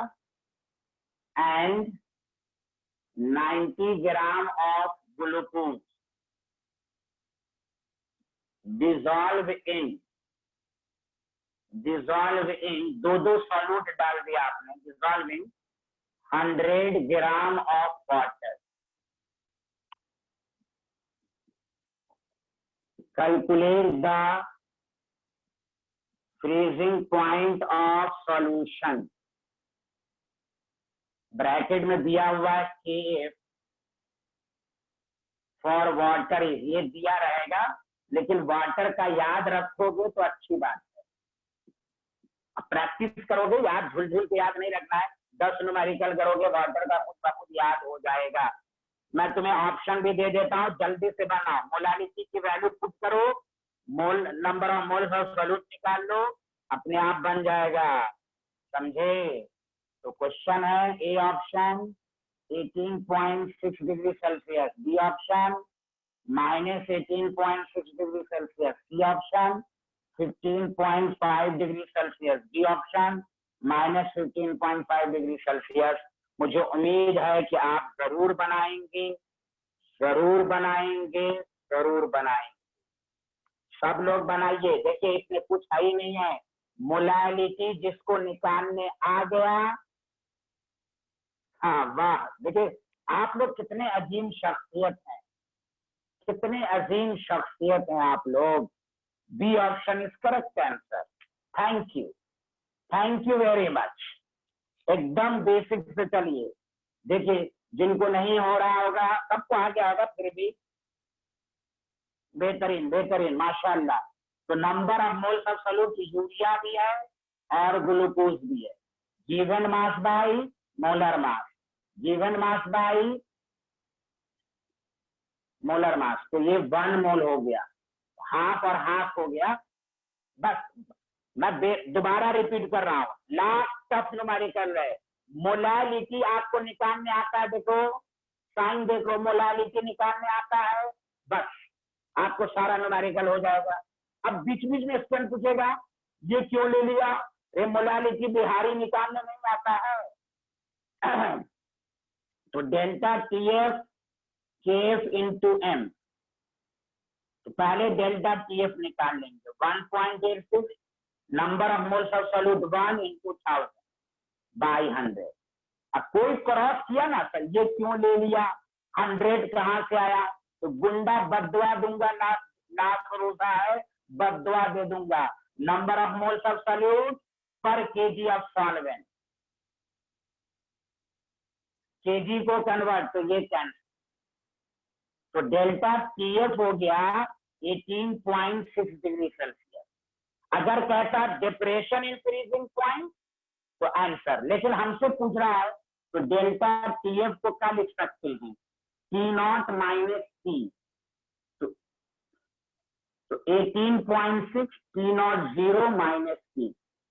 and 90 grams of glucose dissolve in दो सॉल्यूट डाल दिया आपने, dissolving 100 gram of water. Calculate the freezing point of solution. Bracket में दिया हुआ है KF फॉर वाटर, ये दिया रहेगा, लेकिन वाटर का याद रखोगे तो अच्छी बात है। प्रैक्टिस करोगे, याद झुल झुल के याद नहीं रखना है, 10 न्यूमेरिकल करोगे वाटर का खुद ब खुद याद हो जाएगा। मैं तुम्हें ऑप्शन भी दे देता हूँ, जल्दी से बनाओ। मोलालिटी की वैल्यू पुट करो, mole number of moles of solute निकाल लो, अपने आप बन जाएगा, समझे? तो क्वेश्चन है A option 18.6 degree Celsius, B option -18.6 degree Celsius, C option 15.5 degree Celsius, D option -15.5 degree Celsius. मुझे उम्मीद है कि आप जरूर बनाएंगे, जरूर बनाएंगे, जरूर बनाएंगे। सब लोग बनाइए। देखिए इसमें कुछ है ही नहीं है, मोलालिटी जिसको निकालने आ गया, हाँ वाह। देखिए आप लोग कितने अजीम शख्सियत हैं, कितने अजीम शख्सियत हैं आप लोग। B option is correct answer. Thank you very much. एकदम बेसिक से चलिए। देखिए जिनको नहीं हो रहा होगा सबको आ गया होगा, फिर भी बेहतरीन बेहतरीन माशाल्लाह। तो number of moles of solute urea भी है और ग्लूकोज भी है। Given mass by molar mass, given mass by molar mass, तो ये 1 मोल हो गया, हाफ और हाफ हो गया। बस मैं दोबारा रिपीट कर रहा हूँ, लास्ट टफ न्यूमेरिकल है। मोलालिटी आपको निकालने आता है, देखो साइन देखो, मोलालिटी निकालने आता है, बस आपको सारा न्यूमेरिकल हो जाएगा। अब बीच बीच में क्वेश्चन पूछेगा ये क्यों ले लिया, ये मोलालिटी बिहारी निकालने नहीं आता है। तो delta TF KF into M, तो पहले डेल्टा TF निकाल लेंगे। 1.86 number of moles of solute 1 into 1000 by 100। अब कोई क्रॉस किया ना सर, ये क्यों ले लिया, 100 कहाँ से आया, तो गुंडा बददुआ दूंगा ना, ना भरोसा है बददुआ दे दूंगा। Number of moles of solute पर केजी ऑफ सॉल्वेंट, केजी को कन्वर्ट, तो ये कैंसिल। तो डेल्टा TF हो गया 18.6 डिग्री सेल्सियस। अगर कहता डिप्रेशन इंक्रीजिंग पॉइंट तो आंसर, लेकिन हमसे पूछ रहा है तो डेल्टा TF को क्या लिख सकते हैं, T0 माइनस T, तो 18.6 T0 0 माइनस T,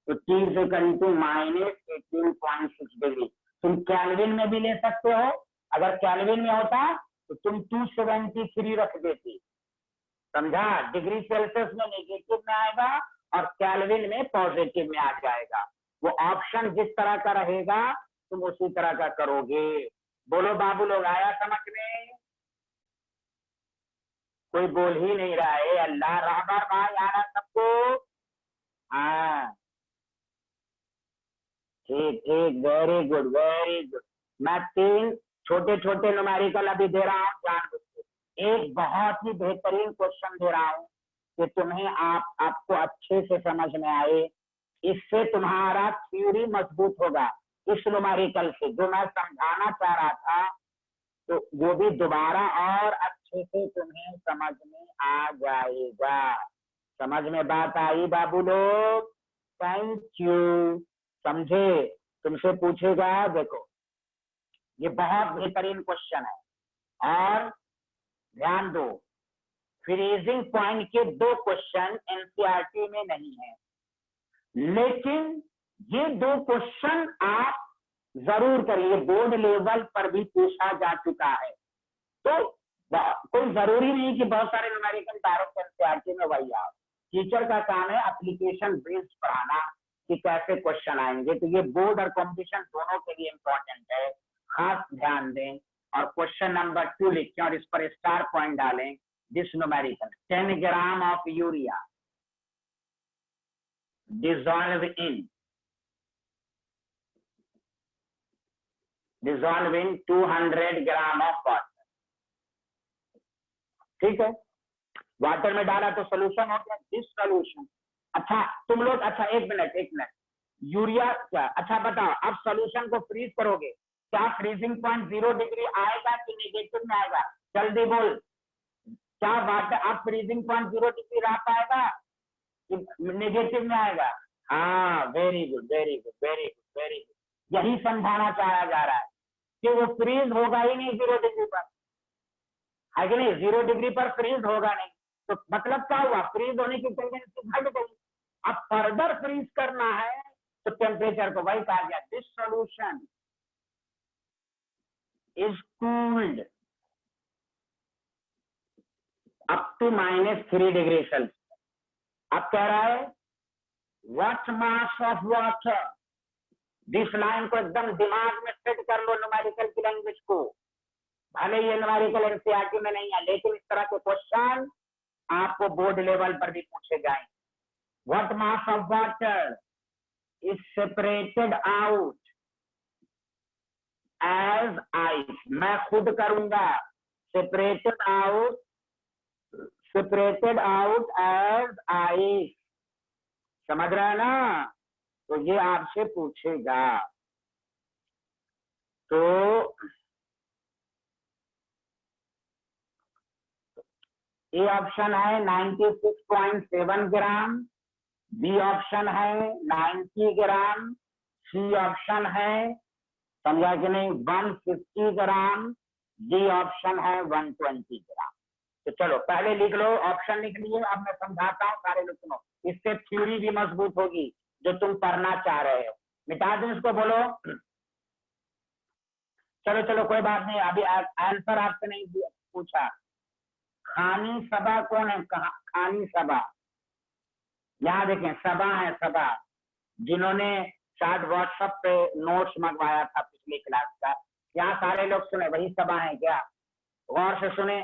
तो T से करीब माइनस 18.6 डिग्री। तुम कैल्विन में भी ले सकते हो, अगर कैल्विन में होता तो तुम 273 रख देती, समझा। डिग्री सेल्सियस में नेगेटिव में आएगा और कैल्विन में पॉजिटिव में आ जाएगा। वो ऑप्शन जिस तरह का रहेगा तुम उसी तरह का करोगे। बोलो बाबू लोग, आया समझ में? कोई बोल ही नहीं रहा है। अल्लाह रहबर भाई आ रहा सबको? हाँ ठीक ठीक, वेरी गुड वेरी गुड। मैं 3 छोटे छोटे न्यूमेरिकल अभी दे रहा हूँ जान बुझ के। एक बहुत ही बेहतरीन क्वेश्चन दे रहा हूँ कि तुम्हें आपको अच्छे से समझ में आए, इससे तुम्हारा थ्योरी मजबूत होगा। इस न्यूमेरिकल से जो मैं समझाना चाह रहा था तो वो भी दोबारा और अच्छे से तुम्हें समझ में आ जाएगा। समझ में बात आई बाबू लोग? Thank you. समझे? तुमसे पूछेगा, देखो ये बहुत बेहतरीन क्वेश्चन है और ध्यान दो, फ्रीजिंग पॉइंट के 2 क्वेश्चन एनसीईआरटी में नहीं है, लेकिन ये 2 क्वेश्चन आप जरूर करिए, बोर्ड लेवल पर भी पूछा जा चुका है। तो कोई जरूरी नहीं कि बहुत सारे न्यूमेरिकल डायरेक्ट एनसीईआरटी में वही आओ। टीचर का काम है एप्लीकेशन बेस्ड पढ़ाना कि कैसे क्वेश्चन आएंगे। तो ये बोर्ड और कॉम्पिटिशन दोनों के लिए इंपॉर्टेंट है, खास ध्यान दें। और क्वेश्चन नंबर 2 लिखें और इस पर स्टार पॉइंट डालें। This numerical 10 gram of urea dissolve in 200 gram of water. ठीक है, वाटर में डाला तो सोल्यूशन हो गया, दिस सोल्यूशन। अच्छा तुम लोग, अच्छा एक मिनट, यूरिया क्या, अच्छा बताओ, अब सोल्यूशन को फ्रीज करोगे, क्या फ्रीजिंग पॉइंट 0 डिग्री आएगा कि नेगेटिव में आएगा? जल्दी बोल, क्या वाटर अब फ्रीजिंग पॉइंट 0 डिग्री रह पाएगा कि नेगेटिव में आएगा? हाँ very good very good very good very good. यही समझाना चाहा जा रहा है कि वो फ्रीज होगा ही नहीं 0 डिग्री पर, है कि नहीं? 0 डिग्री पर फ्रीज होगा नहीं, तो मतलब क्या हुआ? फ्रीज होने की टेंडेंसी घट गई। अब फर्दर फ्रीज करना है तो टेम्परेचर को वही कहा गया, this solution is cooled up to -3 degree Celsius. अब कह रहा है what mass of water, this line को एकदम दिमाग में सेट कर लो, न्यूमेरिकल की लैंग्वेज को। भले ये न्यूमेरिकल एनसीईआरटी में नहीं है, लेकिन इस तरह के क्वेश्चन आपको बोर्ड लेवल पर भी पूछे जाएंगे। What mass of water is separated out as ice, मैं खुद करूंगा, सेपरेटेड आउट एज आइस, समझ रहा है ना? तो ये आपसे पूछेगा। तो ए ऑप्शन है 96.7 ग्राम, बी ऑप्शन है 90 ग्राम, सी ऑप्शन है, समझा कि नहीं, 150 ग्राम, डी ऑप्शन है 120 ग्राम। तो चलो पहले लिख लो, ऑप्शन लिख लिए, अब मैं समझाता हूँ, सारे लोग सुनो, इससे थ्योरी भी मजबूत होगी जो तुम पढ़ना चाह रहे हो। मिटा दो इसको, बोलो। चलो चलो कोई बात नहीं, अभी आंसर आपसे नहीं पूछा। खानी सबा कौन है? खानी सबा, यहाँ देखें, सबा है, सबा, जिन्होंने शायद व्हाट्सएप पे नोट्स मंगवाया था पिछली क्लास का। यहाँ सारे लोग सुने, वही सबा है क्या? गौर से सुने।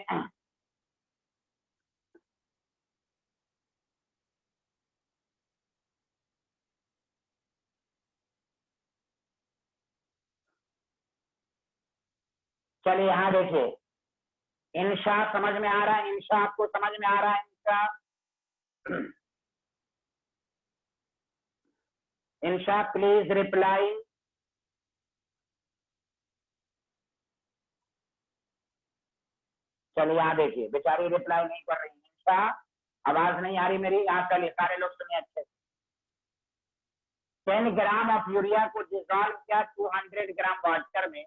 चलिए यहाँ देखिए, इंशा समझ में आ रहा है? इंशा आपको समझ में आ रहा है? इंशा, इंशा प्लीज रिप्लाई। चलिए यहाँ देखिए, बेचारी रिप्लाई नहीं कर रही। इंशा, आवाज नहीं आ रही मेरी? यहाँ चलिए सारे लोग सुनिए अच्छे। 10 ग्राम ऑफ यूरिया को डिजॉल्व किया 200 ग्राम वाटर में,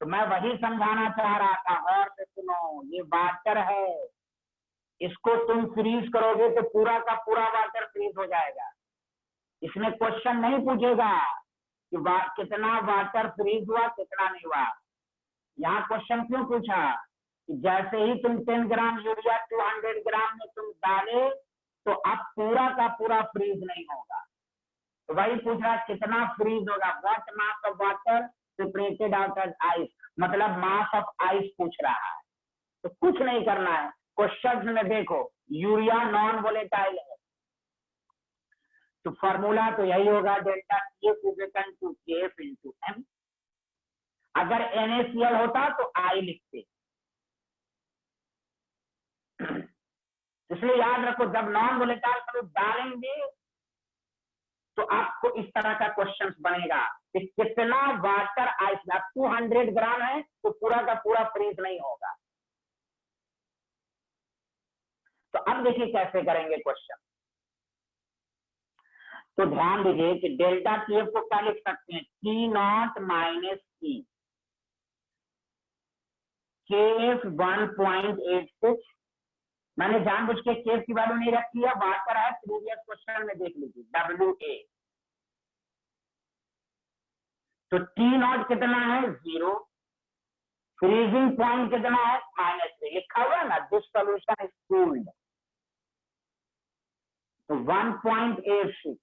तो मैं वही समझाना चाह रहा था, और से सुनो, ये वाटर है, इसको तुम फ्रीज करोगे तो पूरा का पूरा वाटर फ्रीज हो जाएगा। इसमें क्वेश्चन नहीं पूछेगा कि कितना वाटर फ्रीज हुआ कितना नहीं हुआ। यहाँ क्वेश्चन क्यों पूछा कि जैसे ही तुम 10 ग्राम यूरिया 200 ग्राम में तुम डाले तो अब पूरा का पूरा फ्रीज नहीं होगा। तो वही पूछ रहा कितना फ्रीज होगा, what mass of water separated out as ice, मतलब मास ऑफ आइस पूछ रहा है। तो कुछ नहीं करना है, क्वेश्चन में देखो यूरिया नॉन वोलेटाइल है, तो फॉर्मूला तो यही होगा delta TF is equal to KF into M। अगर NaCl होता तो I लिखते। इसलिए याद रखो, जब नॉन वोलेटाइल फ्लूइड डालेंगे तो आपको इस तरह का क्वेश्चन बनेगा कि कितना वाटर आइस, 200 ग्राम है तो पूरा का पूरा फ्रीज नहीं होगा। तो अब देखिए कैसे करेंगे क्वेश्चन। तो ध्यान दीजिए कि डेल्टा TF को क्या लिख सकते हैं, T0 माइनस T, KF 1.86। मैंने जानबूझ के केफ की वैल्यू नहीं रखी है, वाटर है, प्रीवियस क्वेश्चन में देख लीजिए WA। तो T0 कितना है 0, फ्रीजिंग पॉइंट कितना है -3, लिखा हुआ है ना, दिस सॉल्यूशन इज कूल्ड। तो 1.86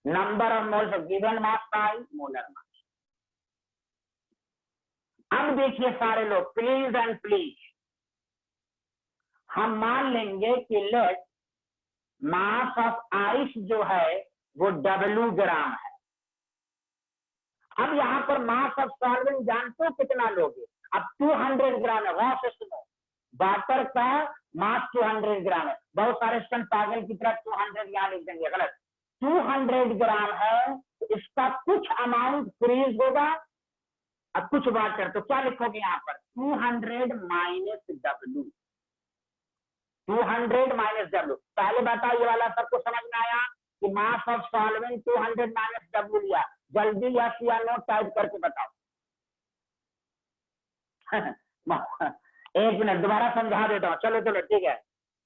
number of moles of given mass by molar मास। अब देखिए सारे लोग प्लीज एंड प्लीज, हम मान लेंगे कि लेट मास ऑफ आइस जो है वो W ग्राम है। अब यहाँ पर मास ऑफ सॉल्वेंट जानते हो कितना लोगे, अब 200 ग्राम है। वहां से सुनो, वाटर का मास 200 ग्राम है। बहुत सारे स्टूडेंट पागल की तरह 200 यहाँ लिख देंगे, गलत। 200 ग्राम है तो इसका कुछ अमाउंट फ्रीज होगा और कुछ वाटर। तो क्या लिखोगे यहाँ पर, 200 माइनस W, 200 माइनस W। पहले बताओ ये वाला सबको समझ में आया कि मास ऑफ सॉल्वेंट 200 माइनस W लिया। जल्दी यस या नो टाइप करके बताओ। एक मिनट दोबारा समझा देता हूँ। चलो चलो ठीक है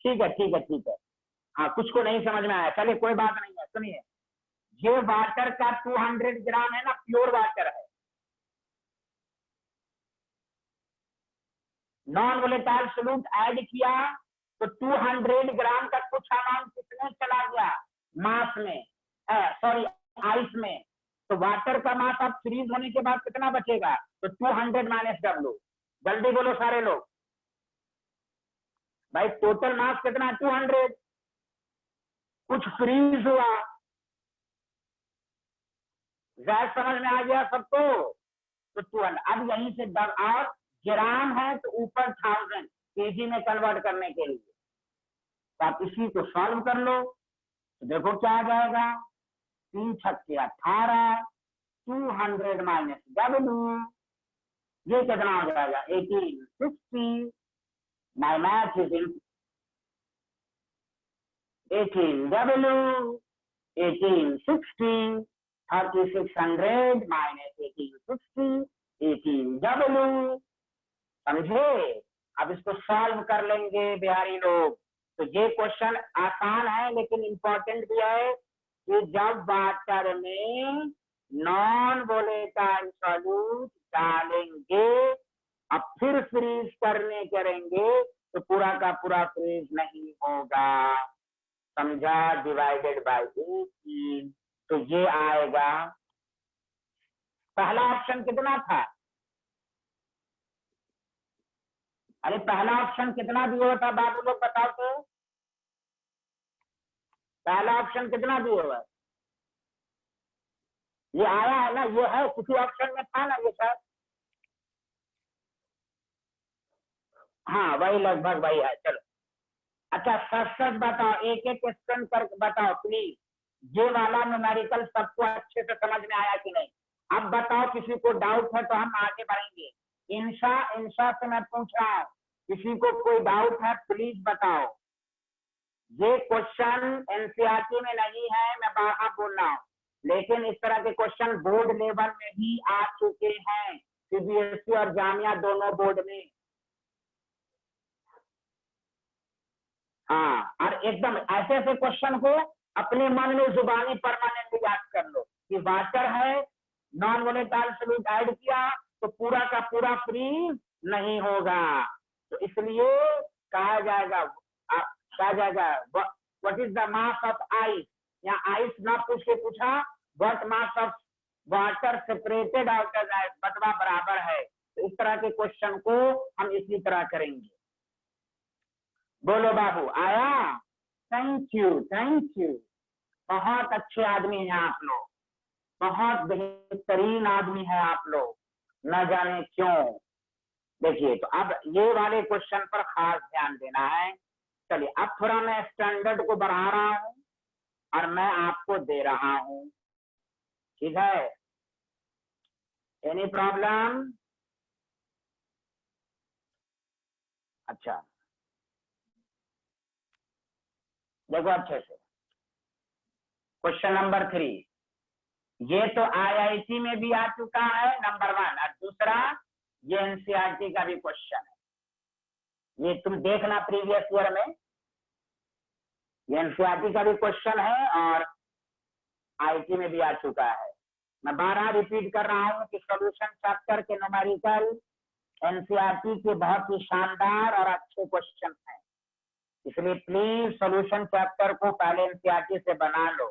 ठीक है ठीक है ठीक है। हाँ कुछ को नहीं समझ में आया, चलिए कोई बात नहीं है। सुनिए, ये वाटर का 200 ग्राम है ना, प्योर वाटर है, नॉन वोलेटाइल सॉल्यूट ऐड किया तो 200 ग्राम का कुछ अमाउंट कितने चला गया मास में, सॉरी आइस में। तो वाटर का मास अब फ्रीज होने के बाद कितना बचेगा, तो 200 माइनस W। जल्दी बोलो सारे लोग, भाई टोटल मास कितना, 200, कुछ फ्रीज हुआ। जायज समझ में आ गया सबको, तो 200। अब यहीं से और ग्राम है तो ऊपर 1000 केजी में कन्वर्ट करने के लिए, तो आप इसी को सॉल्व कर लो। तो देखो क्या आ जाएगा, 3 छक्के 18, 200 माइनस W, ये कितना हो जाएगा 1860। My math is 18W 1860, 3600 minus 1860 18W। समझे? अब इसको सॉल्व कर लेंगे बिहारी लोग। तो ये क्वेश्चन आसान है लेकिन इंपॉर्टेंट भी है कि जब वाटर में नॉन वोलेटाइल सॉल्यूट डालेंगे अब फिर फ्रीज करेंगे तो पूरा का पूरा फ्रीज नहीं होगा। समझा? Divided by 18। तो ये आएगा, पहला ऑप्शन कितना था, अरे पहला ऑप्शन कितना दिया था बाबू लोग बताओ तो, पहला ऑप्शन कितना दिया हुआ, ये आया है ना, ये है किसी ऑप्शन में था ना ये सर, हाँ वही लगभग वही है। चलो अच्छा सच सच बताओ, एक एक क्वेश्चन कर बताओ प्लीज, ये वाला न्यूमेरिकल सबको अच्छे से समझ में आया कि नहीं। अब बताओ किसी को डाउट है तो हम आगे बढ़ेंगे। इंशा से मैं पूछ रहा हूँ, किसी को कोई डाउट है प्लीज बताओ। ये क्वेश्चन एनसीईआरटी में नहीं है, मैं बाहर बोल रहा हूँ, लेकिन इस तरह के क्वेश्चन बोर्ड लेवल में भी आ चुके हैं। सीबीएसई और जामिया दोनों बोर्ड में। हाँ, और एकदम ऐसे ऐसे क्वेश्चन को अपने मन में जुबानी परमानेंटली याद कर लो कि वाटर है, नॉन वोलेटाइल सॉल्यूट ऐड किया तो पूरा का पूरा फ्रीज नहीं होगा, तो इसलिए कहा जाएगा what is the mass of ice, या आइस ना पूछ के पूछा what mass of water separated out of ice, बटवा बराबर है। तो इस तरह के क्वेश्चन को हम इसी तरह करेंगे। बोलो बाबू, आया? Thank you, thank you. बहुत अच्छे आदमी हैं आप लोग, बहुत बेहतरीन आदमी है आप लोग, न जाने क्यों। देखिए, तो अब ये वाले क्वेश्चन पर खास ध्यान देना है। चलिए, अब थोड़ा मैं स्टैंडर्ड को बढ़ा रहा हूं और मैं आपको दे रहा हूं, ठीक है? Any problem? अच्छा, देखो अच्छे से। क्वेश्चन नंबर 3, ये तो आईआईटी में भी आ चुका है, नंबर 1, और दूसरा ये एनसीईआरटी का भी क्वेश्चन है। ये तुम देखना प्रीवियस ईयर में, ये एनसीईआरटी का भी क्वेश्चन है और आईटी में भी आ चुका है। मैं बार-बार रिपीट कर रहा हूं कि सॉल्यूशन चैप्टर के न्यूमेरिकल एनसीईआरटी के बहुत ही शानदार और अच्छे क्वेश्चन हैं, इसलिए प्लीज सॉल्यूशन चैप्टर को पहले एनसीईआरटी से बना लो।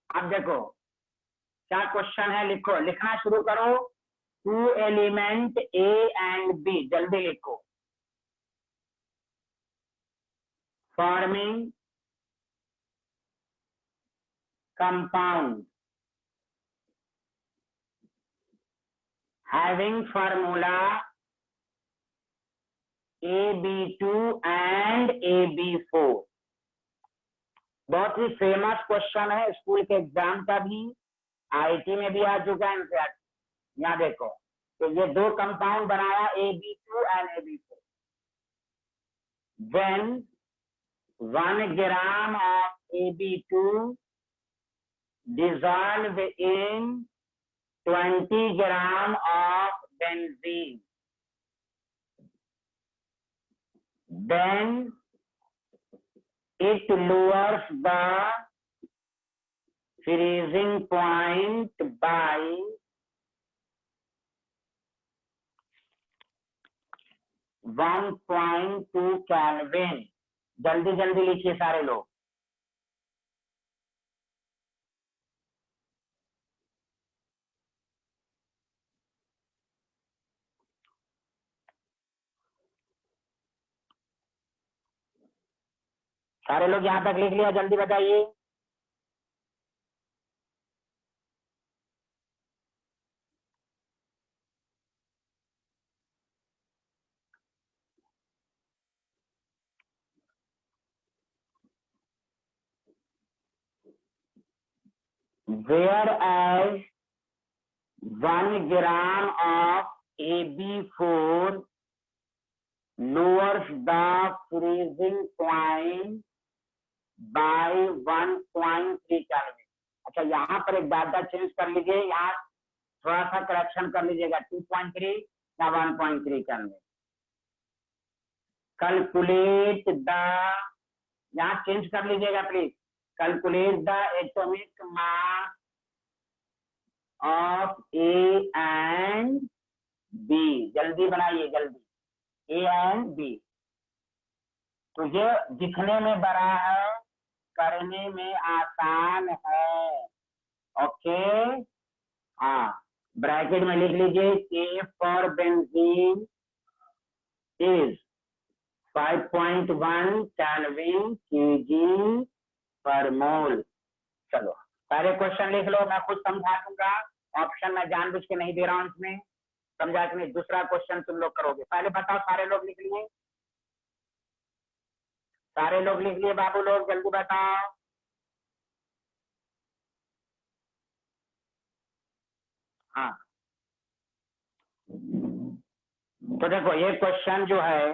अब देखो क्या क्वेश्चन है, लिखो, लिखना शुरू करो। 2 एलिमेंट ए एंड बी, जल्दी लिखो। Forming compound having formula AB2 and AB4। बहुत ही फेमस क्वेश्चन है, स्कूल के एग्जाम का भी, आईटी में भी आ चुका है। यहाँ देखो, तो ये 2 कंपाउंड बनाया AB2 and AB4। When 1 gram of AB2 dissolve in 20 gram of benzene, then it lowers the freezing point by 1.2 Kelvin। जल्दी जल्दी लिखिए सारे लोग। सारे लोग यहाँ तक लिख लिया, जल्दी बताइए। Whereas 1 gram of AB4 lowers the freezing point by 1.3 Kelvin। अच्छा, यहाँ पर एक डाटा चेंज कर लीजिए, यहाँ थोड़ा सा करेक्शन कर लीजिएगा, 2.3 या 1.3 Kelvin। कैलकुलेट द, यहाँ चेंज कर लीजिएगा please. Calculate the atomic mass of A and B, जल्दी बनाइए, जल्दी। ए एंड बी, तो ये दिखने में बड़ा है, करने में आसान है। ओके, हाँ, ब्रैकेट में लिख लीजिए, के for benzene is 5.1 kelvin KG पर मोल। चलो सारे क्वेश्चन लिख लो, मैं खुद समझा दूंगा, ऑप्शन मैं जानबूझ के नहीं दे रहा हूं इसमें, समझा के नहीं। दूसरा क्वेश्चन तुम लोग करोगे, पहले बताओ सारे लोग लिख लिए? सारे लोग लिख लिए बाबू लोग, जल्दी बताओ। हाँ, तो देखो ये क्वेश्चन जो है,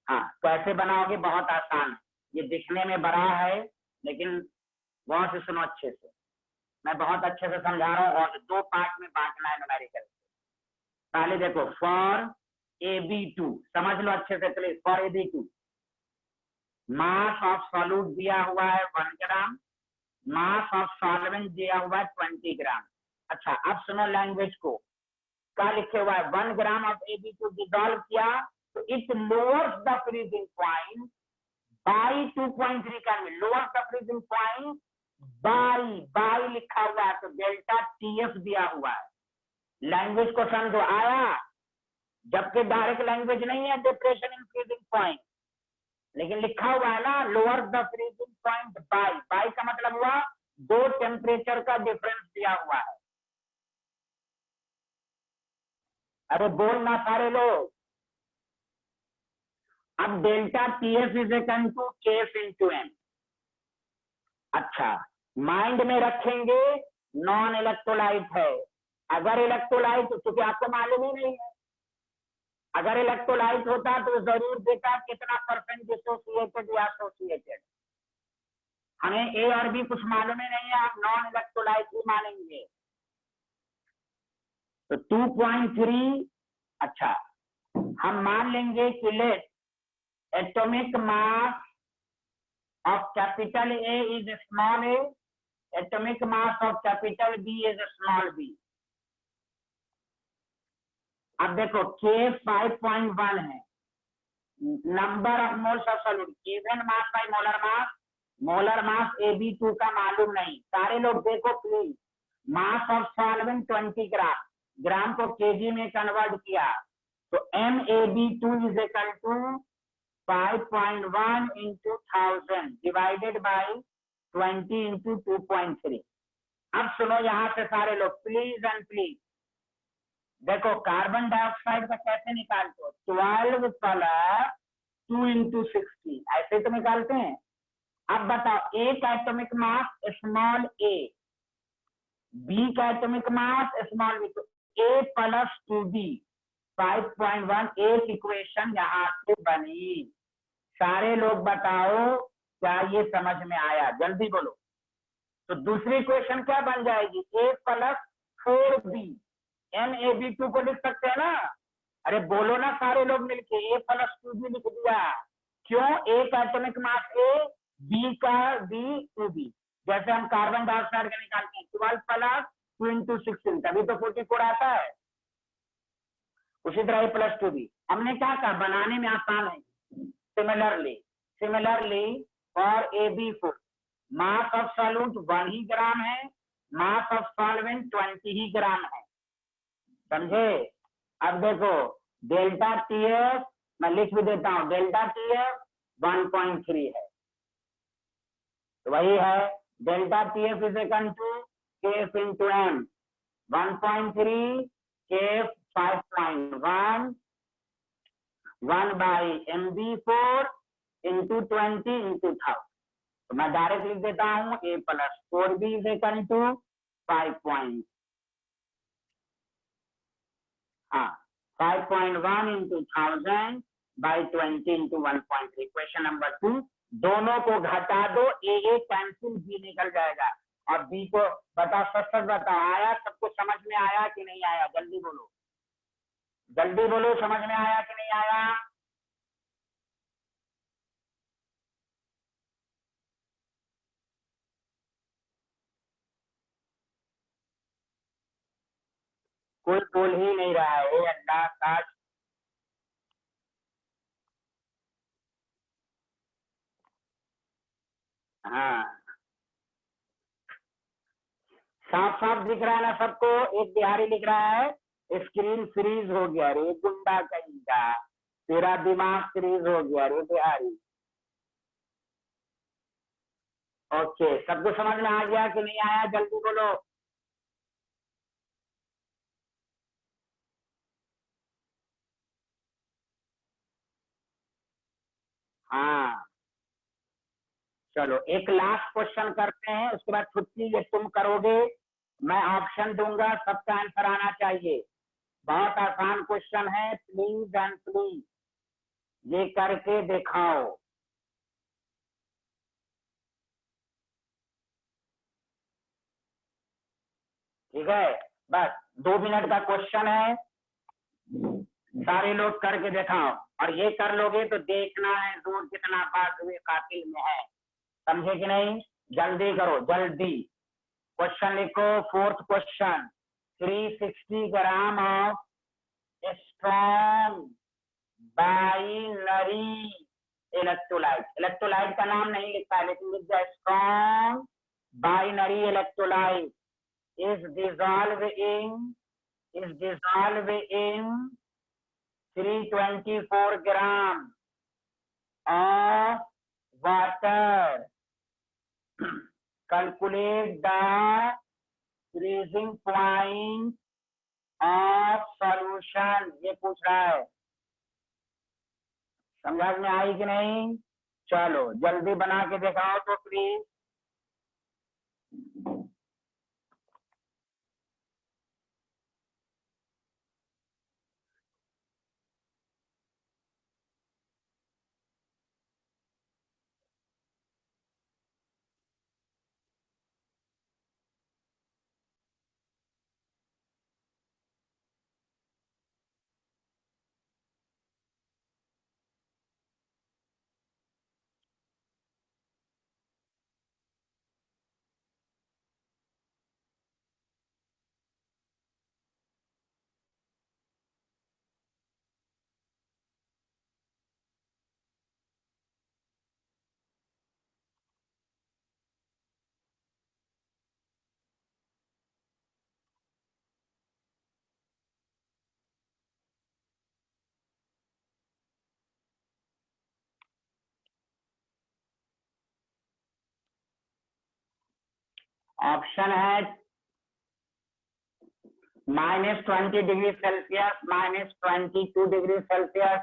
हाँ, कैसे बनाओगे, बहुत आसान है। ये दिखने में बड़ा है, लेकिन बहुत से सुनो अच्छे से। मैं बहुत अच्छे से समझा रहा हूँ और 2 पार्ट में बांटना है न्यूमेरिकल। पहले देखो फॉर AB2 समझ लो अच्छे से please. For AB2 mass of solute दिया हुआ है 1 ग्राम, मास ऑफ सॉल्वेंट दिया हुआ है 20 ग्राम। अच्छा अब सुनो लैंग्वेज को, क्या लिखे हुआ है 1 ग्राम ऑफ AB2 डिसॉल्व किया तो it lowers the freezing point by 2.3 kelvin. Lowers the freezing point by लिखा हुआ है तो डेल्टा TF दिया हुआ है। लैंग्वेज को समझो आया, जबकि डायरेक्ट लैंग्वेज नहीं है डिप्रेशन इन फ्रीजिंग पॉइंट, लेकिन लिखा हुआ है ना lower the freezing point by का मतलब हुआ 2 टेम्परेचर का डिफरेंस दिया हुआ है। अरे बोलना सारे लोग। अब delta TF is equal to KF into M। अच्छा माइंड में रखेंगे नॉन इलेक्ट्रोलाइट है। अगर इलेक्ट्रोलाइट, क्योंकि आपको मालूम ही नहीं है, अगर इलेक्ट्रोलाइट होता तो जरूर देखा कितना परसेंट डिसोसिएटेड या एसोसिएटेड। हमें A और B कुछ मालूम ही नहीं है, हम नॉन इलेक्ट्रोलाइट ही मानेंगे। तो 2.3। अच्छा हम मान लेंगे कि let atomic mass of capital A is small a, atomic mass of capital B is small b। अब देखो K 5.1 है, number of moles of solute given mass by molar mass AB2 का मालूम नहीं। सारे लोग देखो please, mass of solvent 20 gram, gram को केजी में कन्वर्ट किया तो MAB2 is equal to 5.1 into 1000 divided by 20 into 2.3। अब सुनो यहाँ से सारे लोग प्लीज एंड प्लीज, देखो कार्बन डाइऑक्साइड का कैसे निकालते हो, 12 प्लस 2 इंटू 16 ऐसे तो निकालते हैं। अब बताओ A का atomic mass small a, B का एटॉमिक मास स्मॉल b, तो A प्लस 2B 5.1 एक इक्वेशन यहाँ से बनी। सारे लोग बताओ क्या ये समझ में आया, जल्दी बोलो। तो दूसरी इक्वेशन क्या बन जाएगी, A प्लस 4B। MAB2 को लिख सकते हैं ना, अरे बोलो ना सारे लोग मिलके, A प्लस 2B लिख दिया। क्यों, A का एटॉमिक मास A, B का B 2B। जैसे हम कार्बन डाइऑक्साइड का निकालते हैं 12 प्लस 2 इंटू 16 तभी तो 44 आता है। उसी तरह A प्लस 2B हमने क्या कहा, बनाने में आसान है। Similarly for AB4 mass of solute 1 ही ग्राम है, मास ऑफ सॉल्वेंट 20 ही ग्राम है, समझे। अब देखो डेल्टा TF मैं लिख भी देता हूं, डेल्टा TF 1.3 है, तो वही है delta TF is equal to KF into M। 1.3 KF 5.1 1 by MB4 into 20 into 1000। तो मैं डायरेक्ट लिख देता हूं A plus 4B is equal to 5.1 into 1000 by 20 into 1.3। Question number 2, दोनों को घटा दो, A कैंसिल B निकल जाएगा और B को बताओ, सच बताओ आया, सबको समझ में आया कि नहीं आया, जल्दी बोलो, जल्दी बोलो, समझ में आया कि नहीं आया। कोई बोल ही नहीं रहा है, अल्लाह का। हाँ साफ साफ दिख रहा है ना सबको। एक बिहारी लिख रहा है स्क्रीन फ्रीज हो गया रे गुंडा कहीं का, तेरा दिमाग फ्रीज हो गया रे बिहारी। ओके सबको समझ में आ गया कि नहीं आया, जल्दी बोलो। हाँ चलो एक लास्ट क्वेश्चन करते हैं, उसके बाद छुट्टी, ये तुम करोगे, मैं ऑप्शन दूंगा, सबका आंसर आना चाहिए। बहुत आसान क्वेश्चन है, प्लीज एंड प्लीज ये करके दिखाओ। ठीक है, बस 2 मिनट का क्वेश्चन है, सारे लोग करके दिखाओ, और ये कर लोगे तो देखना है दूर कितना बाजुए कातिल में है, समझे कि नहीं? जल्दी करो जल्दी। क्वेश्चन लिखो, 4th question, 360 gram of strong binary electrolyte. Electrolyte का नाम नहीं लिखा है, लेकिन लिख दिया strong binary electrolyte is dissolved in 324 gram of water. Calculate the freezing point of solution. ये पूछ रहा है, समझ में आई कि नहीं? चलो जल्दी बना के दिखाओ तो प्लीज। ऑप्शन है -20 degree Celsius, -22 degree Celsius,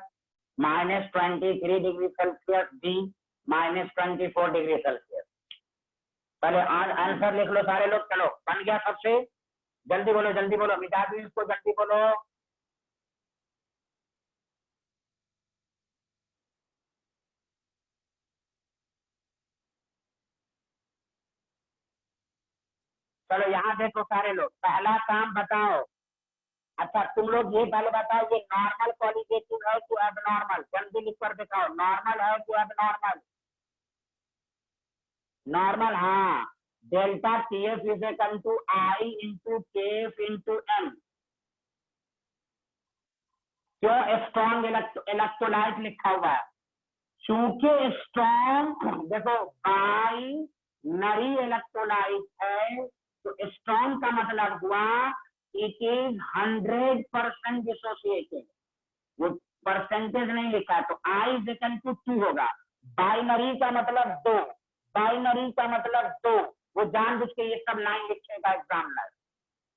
-23 degree Celsius, D -24 degree Celsius. पहले आंसर लिख लो सारे लोग, चलो बन गया सबसे? जल्दी बोलो, मिटा दो इसको, जल्दी बोलो। चलो यहाँ देखो सारे लोग, पहला काम बताओ। अच्छा तुम लोग ये पहले बताओ, ये नॉर्मल क्वालिटेटिव है कि एबनॉर्मल? जल्दी लिख कर दिखाओ, नॉर्मल है कि एबनॉर्मल? नॉर्मल, हाँ। Delta TF is equal to I into KF into M। क्यों स्ट्रॉन्ग इलेक्ट्रोलाइट लिखा हुआ है? चूंकि स्ट्रॉन्ग देखो बाइनरी इलेक्ट्रोलाइट है, तो स्ट्रॉन्ग का मतलब हुआ इट इज 100% डिसोसिएटेड। वो परसेंटेज नहीं लिखा, तो I इज इक्वल टू 2 होगा। बाइनरी का मतलब 2, बाइनरी का मतलब 2, वो जानबूझ के ये सब लाइन लिखेगा एग्जामिनर।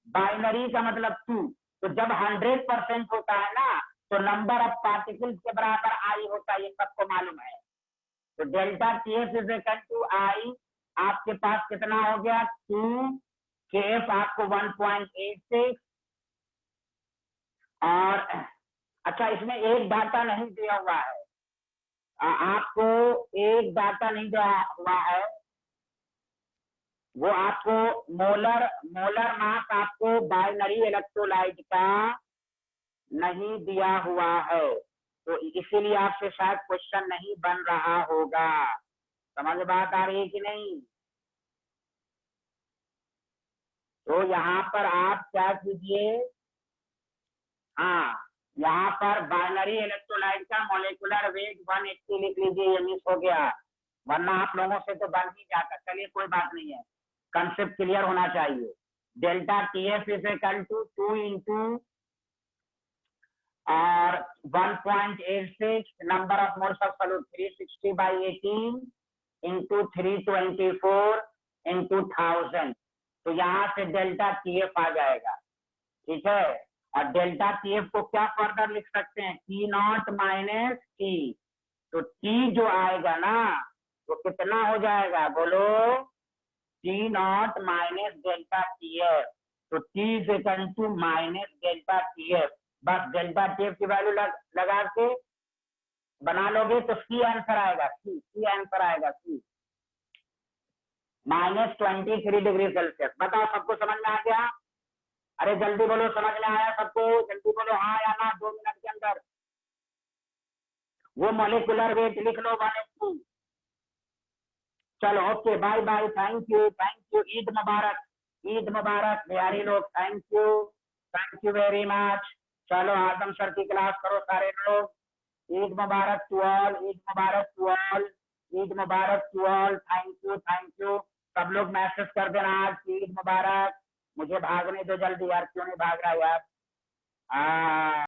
बाइनरी का मतलब 2, तो जब 100% होता है ना, तो नंबर ऑफ पार्टिकल्स के बराबर I होता है, ये सबको मालूम है। तो delta TF is equal to I, आपके पास कितना हो गया 2, KF आपको 1.86। और अच्छा इसमें एक डाटा नहीं दिया हुआ है, आपको एक डाटा नहीं दिया हुआ है, वो आपको मोलर मास आपको बाइनरी इलेक्ट्रोलाइट का नहीं दिया हुआ है, तो इसीलिए आपसे शायद क्वेश्चन नहीं बन रहा होगा। समझ बात आ रही है कि नहीं? तो यहाँ पर आप क्या कीजिए, हाँ यहाँ पर बाइनरी इलेक्ट्रोलाइट का मॉलिक्यूलर वेट 180 लिख लीजिए, ये मिस हो गया, वरना आप लोगों से तो बन ही जाता। चलिए कोई बात नहीं है, कंसेप्ट क्लियर होना चाहिए। Delta TF is equal to 2 into और 1.86, number of moles of solute 360/18 into 324 into 1000, तो यहाँ से डेल्टा TF आ जाएगा, ठीक है। और डेल्टा TF को क्या फर्दर लिख सकते हैं, T0 माइनस T, तो T जो आएगा ना वो कितना हो जाएगा बोलो, T0 माइनस डेल्टा TF, तो T is equal to minus delta TF। बस डेल्टा TF की वैल्यू लगा के बना लोगे तो C आंसर आएगा, C आंसर आएगा, C -23 डिग्री सेल्सियस। बताओ सबको समझ में आ गया? अरे जल्दी बोलो, समझ में आया सबको? जल्दी बोलो हाँ या ना, 2 मिनट के अंदर। वो मॉलिक्यूलर वेट लिख लो 180। चलो okay, bye bye, thank you, Eid मुबारक, ईद मुबारक बिहारी लोग, थैंक यू वेरी मच। चलो आदम सर की क्लास करो सारे लोग। ईद मुबारक टू ऑल, ईद मुबारक टू ऑल, ईद मुबारक टू ऑल, थैंक यू। सब लोग मैसेज कर देना आज ईद मुबारक। मुझे भागने दो जल्दी यार, क्यों नहीं भाग रहा यार? हाँ।